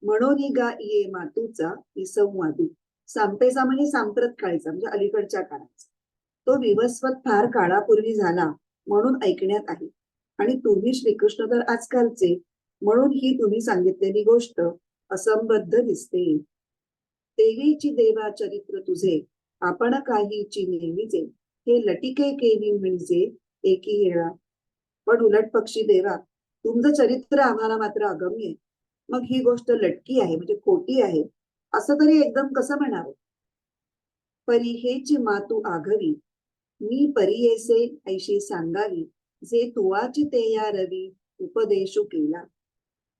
म्हणून गा ये मातूचा संवादू. सांपेचा म्हणजे सांप्रत काळचा, म्हणजे अलीकडच्या काळाचा. तो विवस्वत फार काळापूर्वी झाला म्हणून ऐकण्यात आहे, आणि तुम्ही श्रीकृष्ण तर आजकालचे, म्हणून ही तुम्ही सांगितलेली गोष्ट असंबद्ध दिसते. देवीची देवा चरित्र तुझे, आपण काहीची नेहमीचे, हे लटिके केवी म्हणजे एकी येळा. पण उलट पक्षी देवा, तुमचं चरित्र आम्हाला मात्र अगम्य आहे. मग ही गोष्ट लटकी आहे म्हणजे खोटी आहे असं तरी एकदम कसं म्हणावं. परी हेची मातू आघवी, मी परियेसे ऐशी सांगावी, जे तुवाची ते या रवी उपदेशू केला.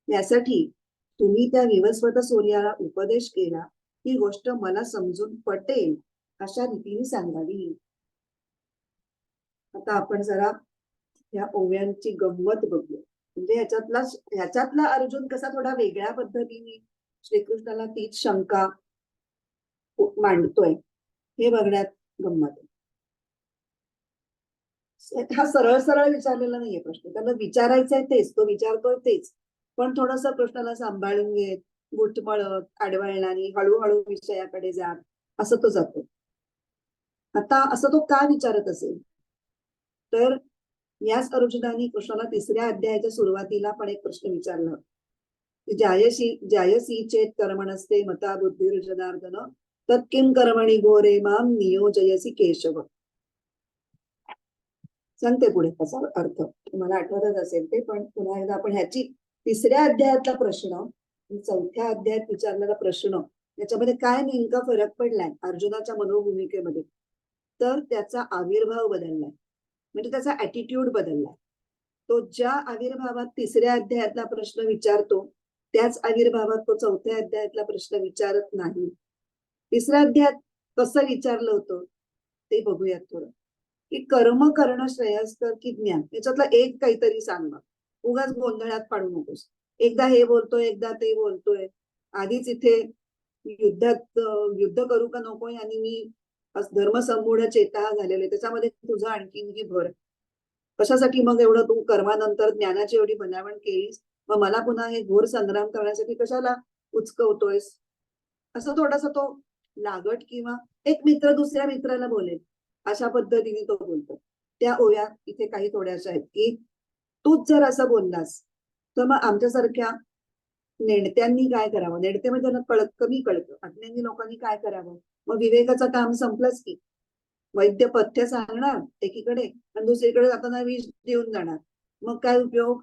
यासाठी तुम्ही त्या विवस्वत सूर्याला उपदेश केला, ही गोष्ट मला समजून पटेल अशा रीतीने सांगावी. आता आपण जरा या ओव्यांची गंमत बघूया. म्हणजे ह्याच्यातला अर्जुन कसा थोडा वेगळ्या पद्धतीने श्रीकृष्णाला तीच शंका मांडतोय हे बघण्यात गंमत आहे. हा सरळ सरळ विचारलेला नाहीये प्रश्न, त्याला विचारायचंय तेच, तो विचारतोय तेच, पण थोडस प्रश्नाला सांभाळून घेत, गुटमळत, आडवळणारी, हळूहळू विषयाकडे जात असं तो जातो. आता असं तो का विचारत असेल, तर याच अर्जुनाने कृष्णाला 3ऱ्या अध्यायाच्या सुरुवातीला पण एक प्रश्न विचारला, जायसी चेत कर्मणस्ते मता बुद्धिर जनार्दन, तत्किम कर्मणी घोरे माम नियोजयसी केशव. सांगते पुढे त्याचा अर्थ, तुम्हाला आठवतच असेल ते, पण पुन्हा एकदा आपण ह्याची 3ऱ्या अध्यायातला प्रश्न आणि 4थ्या अध्यायात विचारलेला प्रश्न याच्यामध्ये काय नेमका फरक पडलाय अर्जुनाच्या मनोभूमिकेमध्ये, तर त्याचा आविर्भाव बदललाय, म्हणजे त्याचा ऍटिट्यूड बदललाय. तो ज्या आविर्भावात 3ऱ्या अध्यायातला प्रश्न विचारतो त्याच आविर्भावात तो 4थ्या अध्यायातला प्रश्न विचारत नाही. 3ऱ्या अध्यायात कसं विचारलं होतं ते बघूयात थोडं, की कर्म करणं श्रेयस्कर की ज्ञान, याच्यातलं एक काहीतरी सांग मग. उगाच गोंधळात पाडू नकोस. एकदा हे बोलतोय, एकदा ते बोलतोय. आधीच इथे युद्ध करू का नको आणि मी धर्मसंमूढ चेता झालेले, त्याच्यामध्ये तुझं आणखीनही भर. कशासाठी मग एवढं तू कर्मानंतर ज्ञानाची एवढी बनावण केलीस, मग मला पुन्हा हे घोर संग्राम करण्यासाठी कशाला उचकवतोयस? असं थोडासा तो लागट, किंवा एक मित्र दुसऱ्या मित्राला बोलेल अशा पद्धतीने तो बोलतो. त्या ओव्या इथे काही थोड्याशा आहेत, की तूच जर असं बोललास तर मग आमच्यासारख्या नेणत्यांनी काय करावं? नेणते म्हणजे त्यांना कमी कळतं. अज्ञानी लोकांनी काय करावं? मग विवेकाचं काम संपलंच की. वैद्य पथ्य सांगणार एकीकडे आणि दुसरीकडे जाताना विष देऊन जाणार. मग काय उपयोग?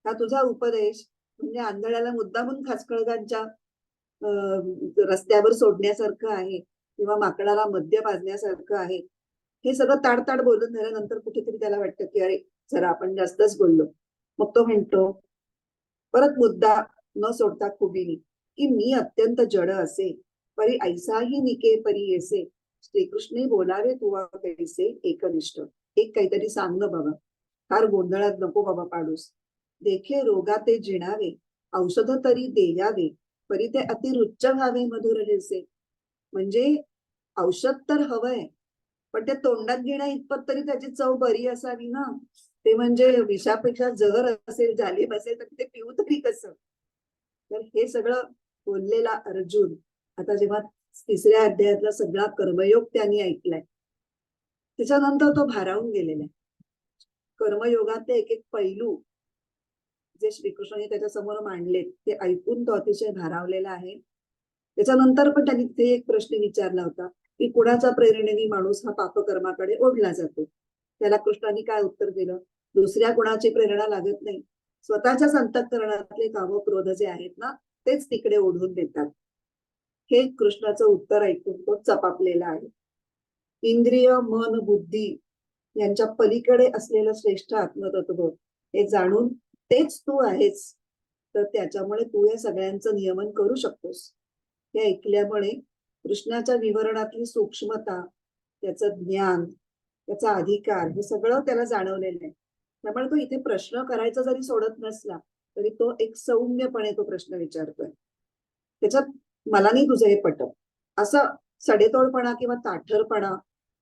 हा तुझा उपदेश म्हणजे आंधळ्याला मुद्दामून खाचखळगांच्या रस्त्यावर सोडण्यासारखं आहे, किंवा माकडाला मद्य पाजण्यासारखं आहे. हे सगळं ताडताड बोलून झाल्यानंतर कुठेतरी त्याला वाटतं की अरे जरा आपण जास्तच बोललो. मग तो म्हणतो परत मुद्दा न सोडता खुबीनी, की मी अत्यंत जड असे परी ऐसाही निके परी येसे, श्रीकृष्णे बोलावे तुवा कैसे एकनिष्ठ. एक काहीतरी सांग न बाबा, फार गोंधळात नको बाबा पाडूस. देखे रोगा ते जिणावे, औषध तरी देयावे, परी ते अतिरुच्च व्हावे मधुर लेसे. म्हणजे औषध तर हवंय, पण ते तोंडात घेण्या इतपत तरी त्याची चव बरी असावी ना. ते म्हणजे विषापेक्षा जहर असेल, जालीम असेल, तर ते पिऊ तरी कसं? तर हे सगळं बोललेला अर्जुन आता जेव्हा 3ऱ्या अध्यायातला सगळा कर्मयोग त्यांनी ऐकलाय, त्याच्यानंतर तो भारावून गेलेला आहे. कर्मयोगातले एक एक पैलू जे श्रीकृष्णाने त्याच्या समोर मांडले ते ऐकून तो अतिशय भारावलेला आहे. त्याच्यानंतर पण त्यांनी ते एक प्रश्न विचारला होता, की कुणाच्या प्रेरणेने माणूस हा पापकर्माकडे ओढला जातो. त्याला कृष्णाने काय उत्तर दिलं? दुसऱ्या कुणाची प्रेरणा लागत नाही, स्वतःच्याच अंतःकरणातले काम क्रोध जे आहेत ना तेच तिकडे ओढून देतात. हे कृष्णाचं उत्तर ऐकून तो चपापलेला आहे. इंद्रिय मन बुद्धी यांच्या पलीकडे असलेलं श्रेष्ठ आत्मतत्व हे जाणून तेच तू आहेस, तर त्याच्यामुळे तू या सगळ्यांचं नियमन करू शकतोस. हे ऐकल्यामुळे कृष्णाच्या विवरणातली सूक्ष्मता, त्याचं ज्ञान, त्याचा अधिकार हे सगळं त्याला जाणवलेलं आहे. त्यामुळे तो इथे प्रश्न करायचा जरी सोडत नसला तरी तो एक सौम्यपणे तो प्रश्न विचारतोय. त्याच्यात मला नाही तुझं हे पटत, असं सडेतोडपणा किंवा ताठरपणा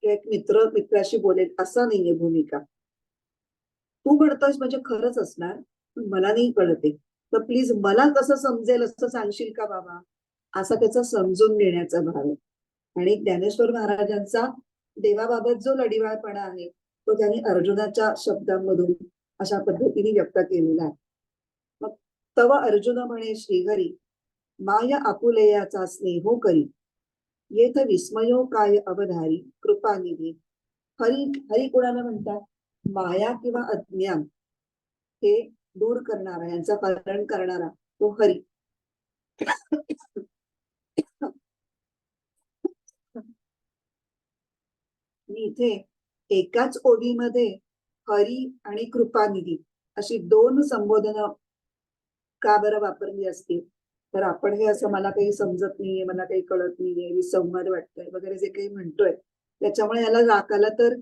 किंवा एक मित्र मित्राशी बोलेल असा नाहीये भूमिका. तू म्हणतोस म्हणजे खरंच असणार, पण मला नाही कळते, तर प्लीज मला कसं समजेल असं सांगशील का बाबा? असा त्याचा समजून घेण्याचा भाव आहे. आणि ज्ञानेश्वर महाराजांचा देवाबाबत जो लढिवाळपणा आहे तो त्यांनी अर्जुनाच्या शब्दांमधून अशा पद्धतीने व्यक्त केलेला आहे. मग तव अर्जुन म्हणे श्रीहरी, माया आपुलेयाचा स्नेहो करी, येथ विस्मयो काय अवधारी कृपानिधी. हरी हरी कोणाला म्हणतात? माया किंवा अज्ञान हे दूर करणारा, यांचा पालन करणारा तो हरी. आणि इथे एकाच ओळीमध्ये हरी आणि कृपानिधी अशी 2 संबोधनं का बरं वापरली असतील? तर आपण हे असं मला काही समजत नाहीये, मला काही कळत नाहीये, विसंवाद वाटतोय वगैरे जे काही म्हणतोय त्याच्यामुळे याला राग आला तर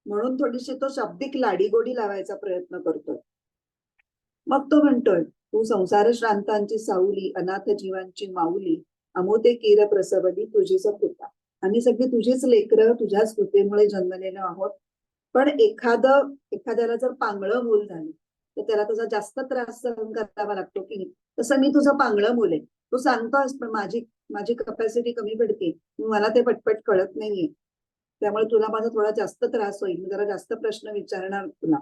म्हणून थोडीशी तो शाब्दिक लाडीगोडी लावायचा प्रयत्न करतोय. मग तो म्हणतोय, तू संसार श्रांतांची सावली, अनाथ जीवांची माऊली, अमोते कीर प्रसवली तुझीच कृपा. आम्ही सगळी तुझीच लेकरं, तुझ्याच कृपेमुळे जन्मलेलो आहोत. पण एखाद्याला जर पांगळं मूल झालं तर त्याला तुझा जास्त त्रास सहन करावा लागतो की नाही? तसं मी तुझं पांगळं मूल आहे. तू सांगतोस पण माझी माझी कपॅसिटी कमी पडते, मला ते पटपट कळत नाहीये, त्यामुळे तुला माझा थोडा जास्त त्रास होईल, मी जरा जास्त प्रश्न विचारणार तुला.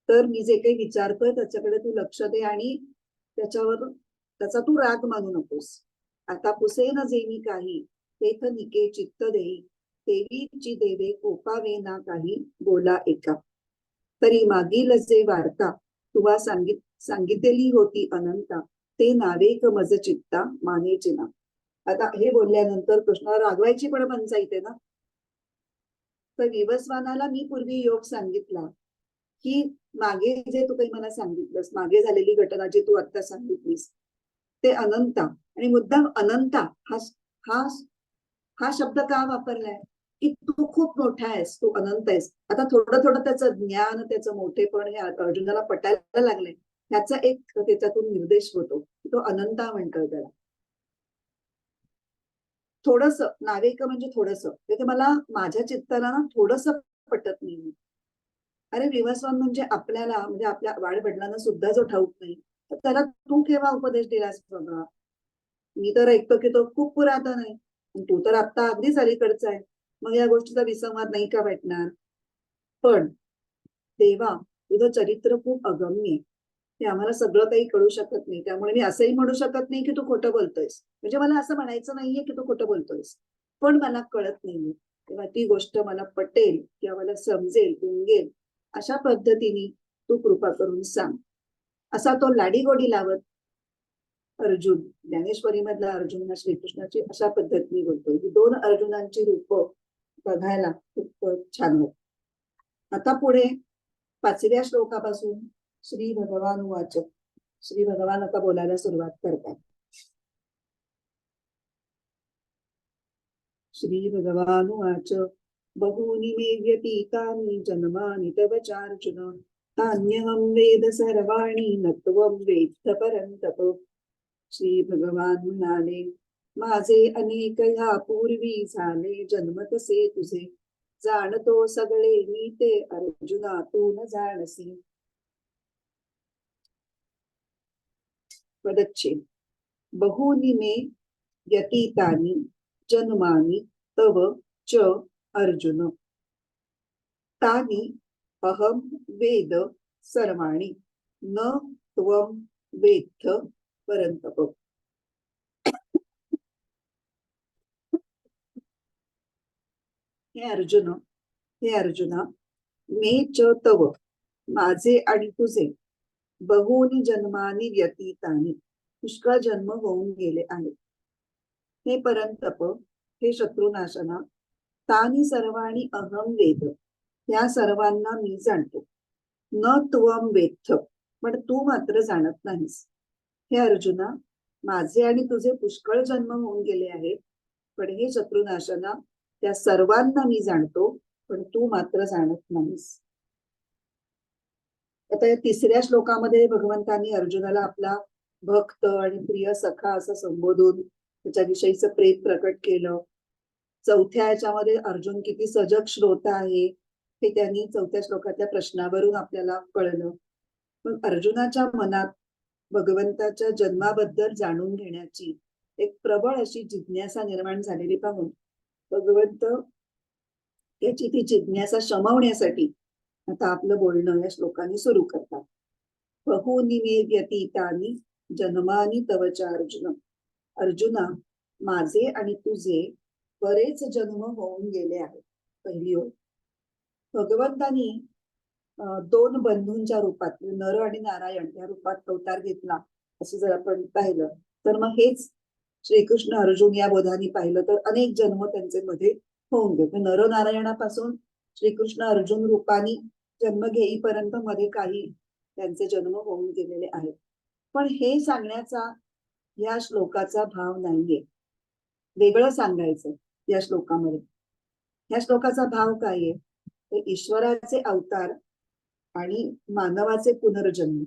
तर मी जे काही विचारतोय त्याच्याकडे तू लक्ष दे आणि त्याचा तू राग मानू नकोस. आता पुसेन जे मी काही, तेथ निके चित्त देई, देवीची देवे कोपावे ना काही, बोला एका. तरी मागील जे वार्ता तुवा सांगितलेली होती अनंता, ते नावेक मज चित्ता मानेचे ना. आता हे बोलल्यानंतर कृष्णाला रागवायची पण पंचाईत आहे ना. तर विवस्वानाला मी पूर्वी योग सांगितला, की मागे जे तू काही मला सांगितलंस, मागे झालेली घटना जी तू आता सांगितलीस, ते अनंता आणि मुद्दाम अनंता हा हा हा शब्द का वापरलाय, की तू खूप मोठा आहेस, तू अनंत आहेस. आता थोडं थोडं त्याचं ज्ञान, त्याचं मोठेपण हे अर्जुनाला पटायला लागले. त्याचा एक त्याच्यातून निर्देश होतो, तो अनंता म्हणतोय त्याला. थोडस नावेक म्हणजे थोडस, ते मला माझ्या चित्ताला ना थोडस पटत नाही. अरे विवस्वान म्हणजे आपल्याला, म्हणजे आपल्या वाडवडिलांना सुद्धा जो ठाऊक नाही, तर त्याला तू केव्हा उपदेश दिलास बाबा? मी तर ऐकतो की तो खूप पुरातन आहे, तू तर आता अगदीच अलीकडचा आहे. मग या गोष्टीचा विसंवाद नाही का वाटणार? पण देवा, तुझं चरित्र खूप अगम्य आहे. ते आम्हाला सगळं काही कळू शकत नाही. त्यामुळे मी असंही म्हणू शकत नाही की तू खोटं बोलतोयस. म्हणजे मला असं म्हणायचं नाहीये की तू खोटं बोलतोयस. पण मला कळत नाहीये. तेव्हा ती गोष्ट मला पटेल किंवा मला समजेल, उमगेल अशा पद्धतीने तू कृपा करून सांग. असा तो लाडीगोडी लावत अर्जुन, ज्ञानेश्वरी मधला अर्जुन हा श्रीकृष्णाची अशा पद्धतीने बोलतोय. ही दोन अर्जुनांची रूप बघायला खूप छान होत. आता पुढे 5व्या श्लोकापासून श्री भगवान वाच, श्री भगवान आता बोलायला सुरुवात करतात. श्री भगवान वाच, बहूनि मे व्यतीतानि जन्मानि तव चार्जुन, तान्यहं वेद सर्वाणि न त्वं वेत्थ परन्तप. श्री भगवान म्हणाले, माझे अनेक ह्या पूर्वी झाले जन्म तसे तुझे, जाणतो सगळे मी ते अर्जुना तू न जाणसी. पदच्छेद. बहूनि मे व्यतीतानि जन्मानि तव च अर्जुन, तानि अहं वेद सर्वाणि न त्वं वेत्थ परन्तप. हे अर्जुना, मे च तव, माझे आणि तुझे, बहूनि जन्मानि व्यतीतानि, पुष्कळ जन्म होऊन गेले आहेत. हे परंतप, हे शत्रुनाशना, तानि सर्वाणि अहं वेद, त्या सर्वांना मी जाणतो. न त्वं वेत्थ, पण तू मात्र जाणत नाहीस. हे अर्जुना, माझे आणि तुझे पुष्कळ जन्म होऊन गेले आहेत, पण हे शत्रुनाशना, त्या सर्वांना मी जाणतो, पण तू मात्र जाणत नाहीस. आता या 3ऱ्या श्लोकामध्ये भगवंतांनी अर्जुनाला आपला भक्त आणि प्रिय सखा असं संबोधून त्याच्याविषयीचं प्रेम प्रकट केलं. 4थ्या याच्यामध्ये अर्जुन किती सजग श्रोता आहे हे त्यांनी 4थ्या श्लोकातल्या प्रश्नावरून आपल्याला कळलं. पण अर्जुनाच्या मनात भगवंताच्या जन्माबद्दल जाणून घेण्याची एक प्रबळ अशी जिज्ञासा निर्माण झालेली पाहून भगवंत त्याची ती जिज्ञासा शमवण्यासाठी आता आपलं बोलणं या श्लोकाने सुरू करतात. बहूनि मे व्यतीतानि जन्मानि तव च अर्जुन, अर्जुना, माझे आणि तुझे बरेच जन्म होऊन गेले आहेत. पहिली ओळ. भगवंतानी 2 बंधूंच्या रूपात, नर आणि नारायण या रूपात अवतार घेतला असं जर आपण पाहिलं तर मग हेच श्रीकृष्ण अर्जुन या बोधानी पाहिलं तर अनेक जन्म त्यांचे मध्ये होऊन गेले. नरनारायणापासून श्रीकृष्ण अर्जुन रूपानी जन्म घेईपर्यंत मध्ये काही त्यांचे जन्म होऊन गेलेले आहेत. पण हे सांगण्याचा या श्लोकाचा भाव नाहीये. वेगळं सांगायचं या श्लोकामध्ये. या श्लोकाचा भाव काय आहे? तर ईश्वराचे अवतार आणि मानवाचे पुनर्जन्म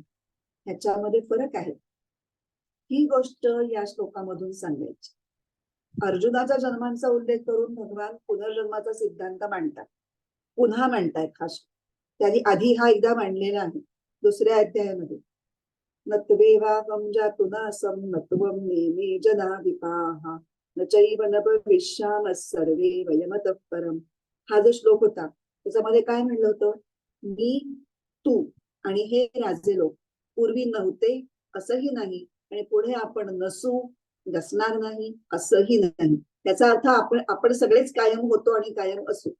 ह्याच्यामध्ये फरक आहे. ही गोष्ट या श्लोकामधून सांगायची. अर्जुनाच्या जन्मांचा उल्लेख करून भगवान पुनर्जन्माचा सिद्धांत मांडतात. पुन्हा मांडतायत खास. त्यांनी आधी हा एकदा मांडलेला आहे 2ऱ्या अध्यायामध्ये. नत्वेवाहं जातुनासं नत्वं नेमे जना विपाः न चैव न भविष्यामः सर्वे वयमतः परम्. हा जो श्लोक होता त्याच्यामध्ये काय म्हणलं होतं? मी, तू आणि हे राजे लोक पूर्वी नव्हते असंही नाही आणि पुढे आपण नसू, नसणार नाही असंही नाही. त्याचा अर्थ आपण सगळेच कायम होतो आणि कायम असू.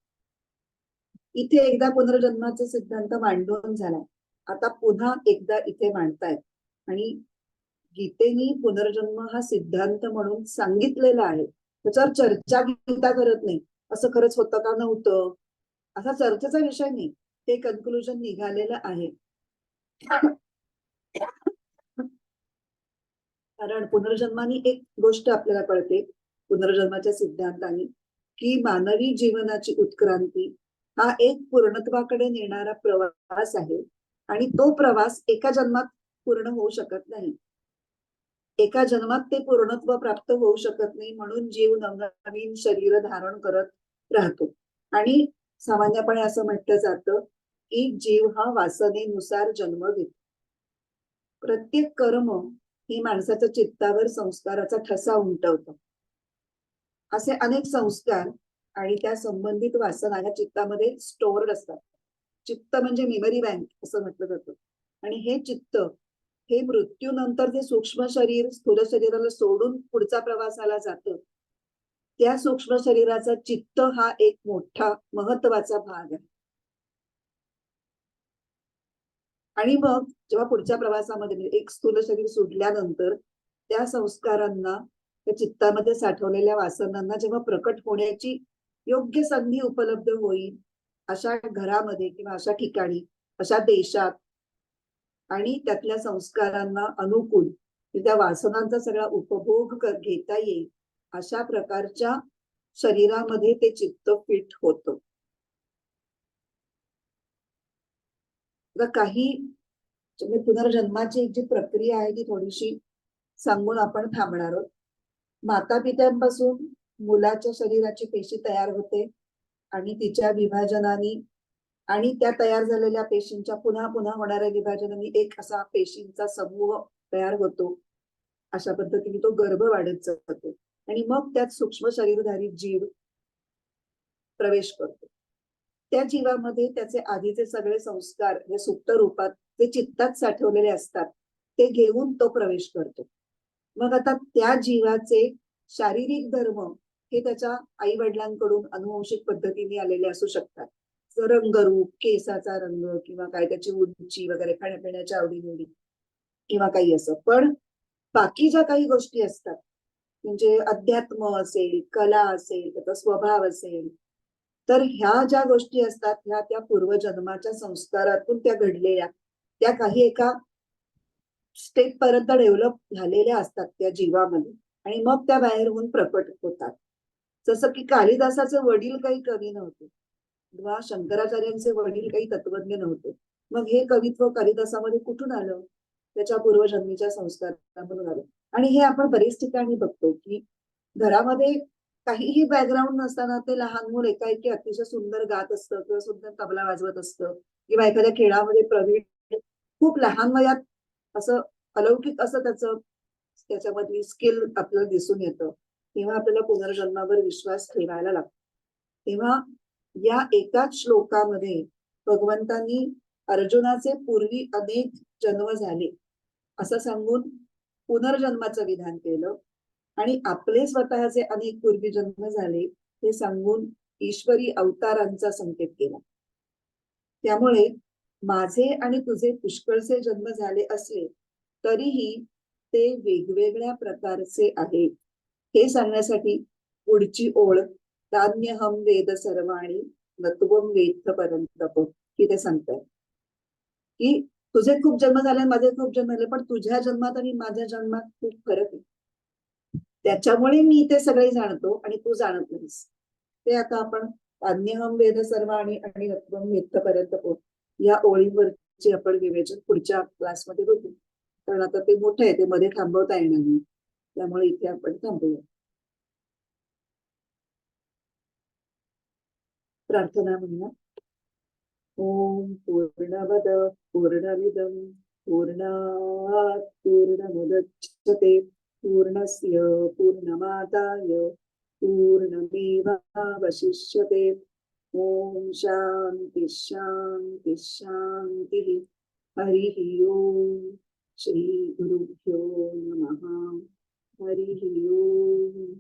इथे एकदा पुनर्जन्माचा सिद्धांत मांडून झालाय. आता पुन्हा एकदा इथे मांडतायत आणि गीतेनी पुनर्जन्म हा सिद्धांत म्हणून सांगितलेला आहे. त्याच्यावर चर्चा गीता करत नाही. असं खरंच होतं का नव्हतं असा चर्चेचा विषय नाही. हे कन्क्लुजन निघालेलं आहे. कारण पुनर्जन्मानी एक गोष्ट आपल्याला कळते पुनर्जन्माच्या सिद्धांताने, की मानवी जीवनाची उत्क्रांती हा एक पूर्णत्वाकडे नेणारा प्रवास आहे आणि तो प्रवास एका जन्मात पूर्ण होऊ शकत नाही. एका जन्मात ते पूर्णत्व प्राप्त होऊ शकत नाही, म्हणून जीव नवनवीन शरीर धारण करत राहतो. आणि सामान्यपणे असं म्हटलं जातं की जीव हा वासनेनुसार जन्म घेतो. प्रत्येक कर्म ही माणसाच्या चित्तावर संस्काराचा ठसा उमटवतं. असे अनेक संस्कार आणि त्या संबंधित वासना या चित्तामध्ये स्टोअर्ड असतात. चित्त म्हणजे मेमरी बँक असं म्हटलं जातं. आणि हे चित्त हे मृत्यूनंतर जे सूक्ष्म शरीर स्थूल शरीराला सोडून पुढच्या प्रवासाला जातं, त्या सूक्ष्म शरीराचा चित्त हा एक मोठा महत्वाचा भाग आहे. आणि मग जेव्हा पुढच्या प्रवासामध्ये म्हणजे एक स्थूल शरीर सुटल्यानंतर त्या संस्कारांना त्या चित्तामध्ये साठवलेल्या वासनांना जेव्हा प्रकट होण्याची योग्य संधी उपलब्ध होईल, अशा घरामध्ये किंवा अशा ठिकाणी, अशा देशात आणि त्यातल्या संस्कारांना अनुकूल त्या वासनांचा सगळा उपभोग घेता येईल, अशा प्रकारच्या शरीरामध्ये ते चित्त फिट होतं. काही पुनर्जन्माची जी प्रक्रिया आहे ती थोडीशी सांगून आपण थांबणार आहोत. माता पित्यांपासून मुलाच्या शरीराची पेशी तयार होते आणि तिच्या विभाजनाने आणि त्या तयार झालेल्या पेशींच्या पुन्हा पुन्हा होणाऱ्या विभाजनाने एक असा पेशींचा समूह तयार होतो. अशा पद्धतीने तो गर्भ वाढत जातो आणि मग त्यात सूक्ष्म शरीरधारी जीव प्रवेश करतो. त्या जीवामध्ये त्याचे आधीचे सगळे संस्कार जे सुप्त रूपात ते चित्तात साठवलेले असतात ते घेऊन तो प्रवेश करतो. मग आता त्या जीवाचे शारीरिक धर्म हे त्याच्या आई वडिलांकडून अनुवंशिक पद्धतीने आलेले असू शकतात. रंगरूप, केसाचा रंग किंवा काय त्याची उंची वगैरे, खाण्यापिण्याच्या आवडीनिवडी किंवा काही असं. पण बाकी ज्या काही गोष्टी असतात म्हणजे अध्यात्म असेल, कला असेल, त्याचा स्वभाव असेल, तर ह्या ज्या गोष्टी असतात ह्या त्या पूर्वजन्माच्या संस्कारातून त्या घडलेल्या त्या काही एका स्टेप पर्यंत डेव्हलप झालेल्या असतात त्या जीवामध्ये आणि मग त्या बाहेर होऊन प्रकट होतात. जसं की कालिदासाचे वडील काही कवी नव्हते किंवा शंकराचार्यांचे वडील काही तत्वज्ञ नव्हते. मग हे कवित्व कालिदासामध्ये कुठून आलं? त्याच्या पूर्वजन्मीच्या संस्कारामधून आलं. आणि हे आपण बरेच ठिकाणी बघतो की घरामध्ये काहीही बॅकग्राऊंड नसताना ते लहान मूल एकाएकी अतिशय सुंदर गात असतं किंवा सुंदर तबला वाजवत असतं किंवा एखाद्या खेळामध्ये प्रवीण खूप लहान वयात असं अलौकिक असं त्याच्यामधली स्किल आपल्याला दिसून येतं. तेव्हा आपल्याला पुनर्जन्मावर विश्वास ठेवायला लागतो. तेव्हा या एकाच श्लोकामध्ये भगवंतांनी अर्जुनाचे पूर्वी अनेक जन्म झाले असं सांगून पुनर्जन्माचं विधान केलं आणि आपले स्वतःचे अनेक पूर्वी जन्म झाले हे सांगून ईश्वरी अवतारांचा संकेत केला. त्यामुळे माझे आणि तुझे पुष्कळसे जन्म झाले असले तरीही ते वेगवेगळ्या प्रकारचे आहेत हे सांगण्यासाठी पुढची ओळ तान्यहम वेद सर्वाणी नत्वम वेत्थ परंतप की ते सांगतात की तुझे खूप जन्म झाले, माझे खूप जन्म झाले, पण तुझ्या जन्मात आणि माझ्या जन्मात खूप फरक आहे. त्याच्यामुळे मी ते सगळे जाणतो आणि तू जाणत नाहीस. ते आता आपण अन्यहम वेद सर्वाणी आणि नत्वम वेत्थ परंतप या ओळींवरची आपण विवेचन पुढच्या क्लासमध्ये बघू. कारण आता ते मोठं आहे, ते मध्ये थांबवता येणार नाही. त्यामुळे इथे आपण थांबूया. प्रार्थना म्हणूया. ओम पूर्णमद पूर्णमिदं पूर्णात् पूर्णमुदच्यते पूर्णस्य पूर्णमादाय पूर्णमेवावशिष्यते. ओम शांती शांती शांती. हरिः ओम. श्री गुरुभ्यो नमः. हरिः ओम.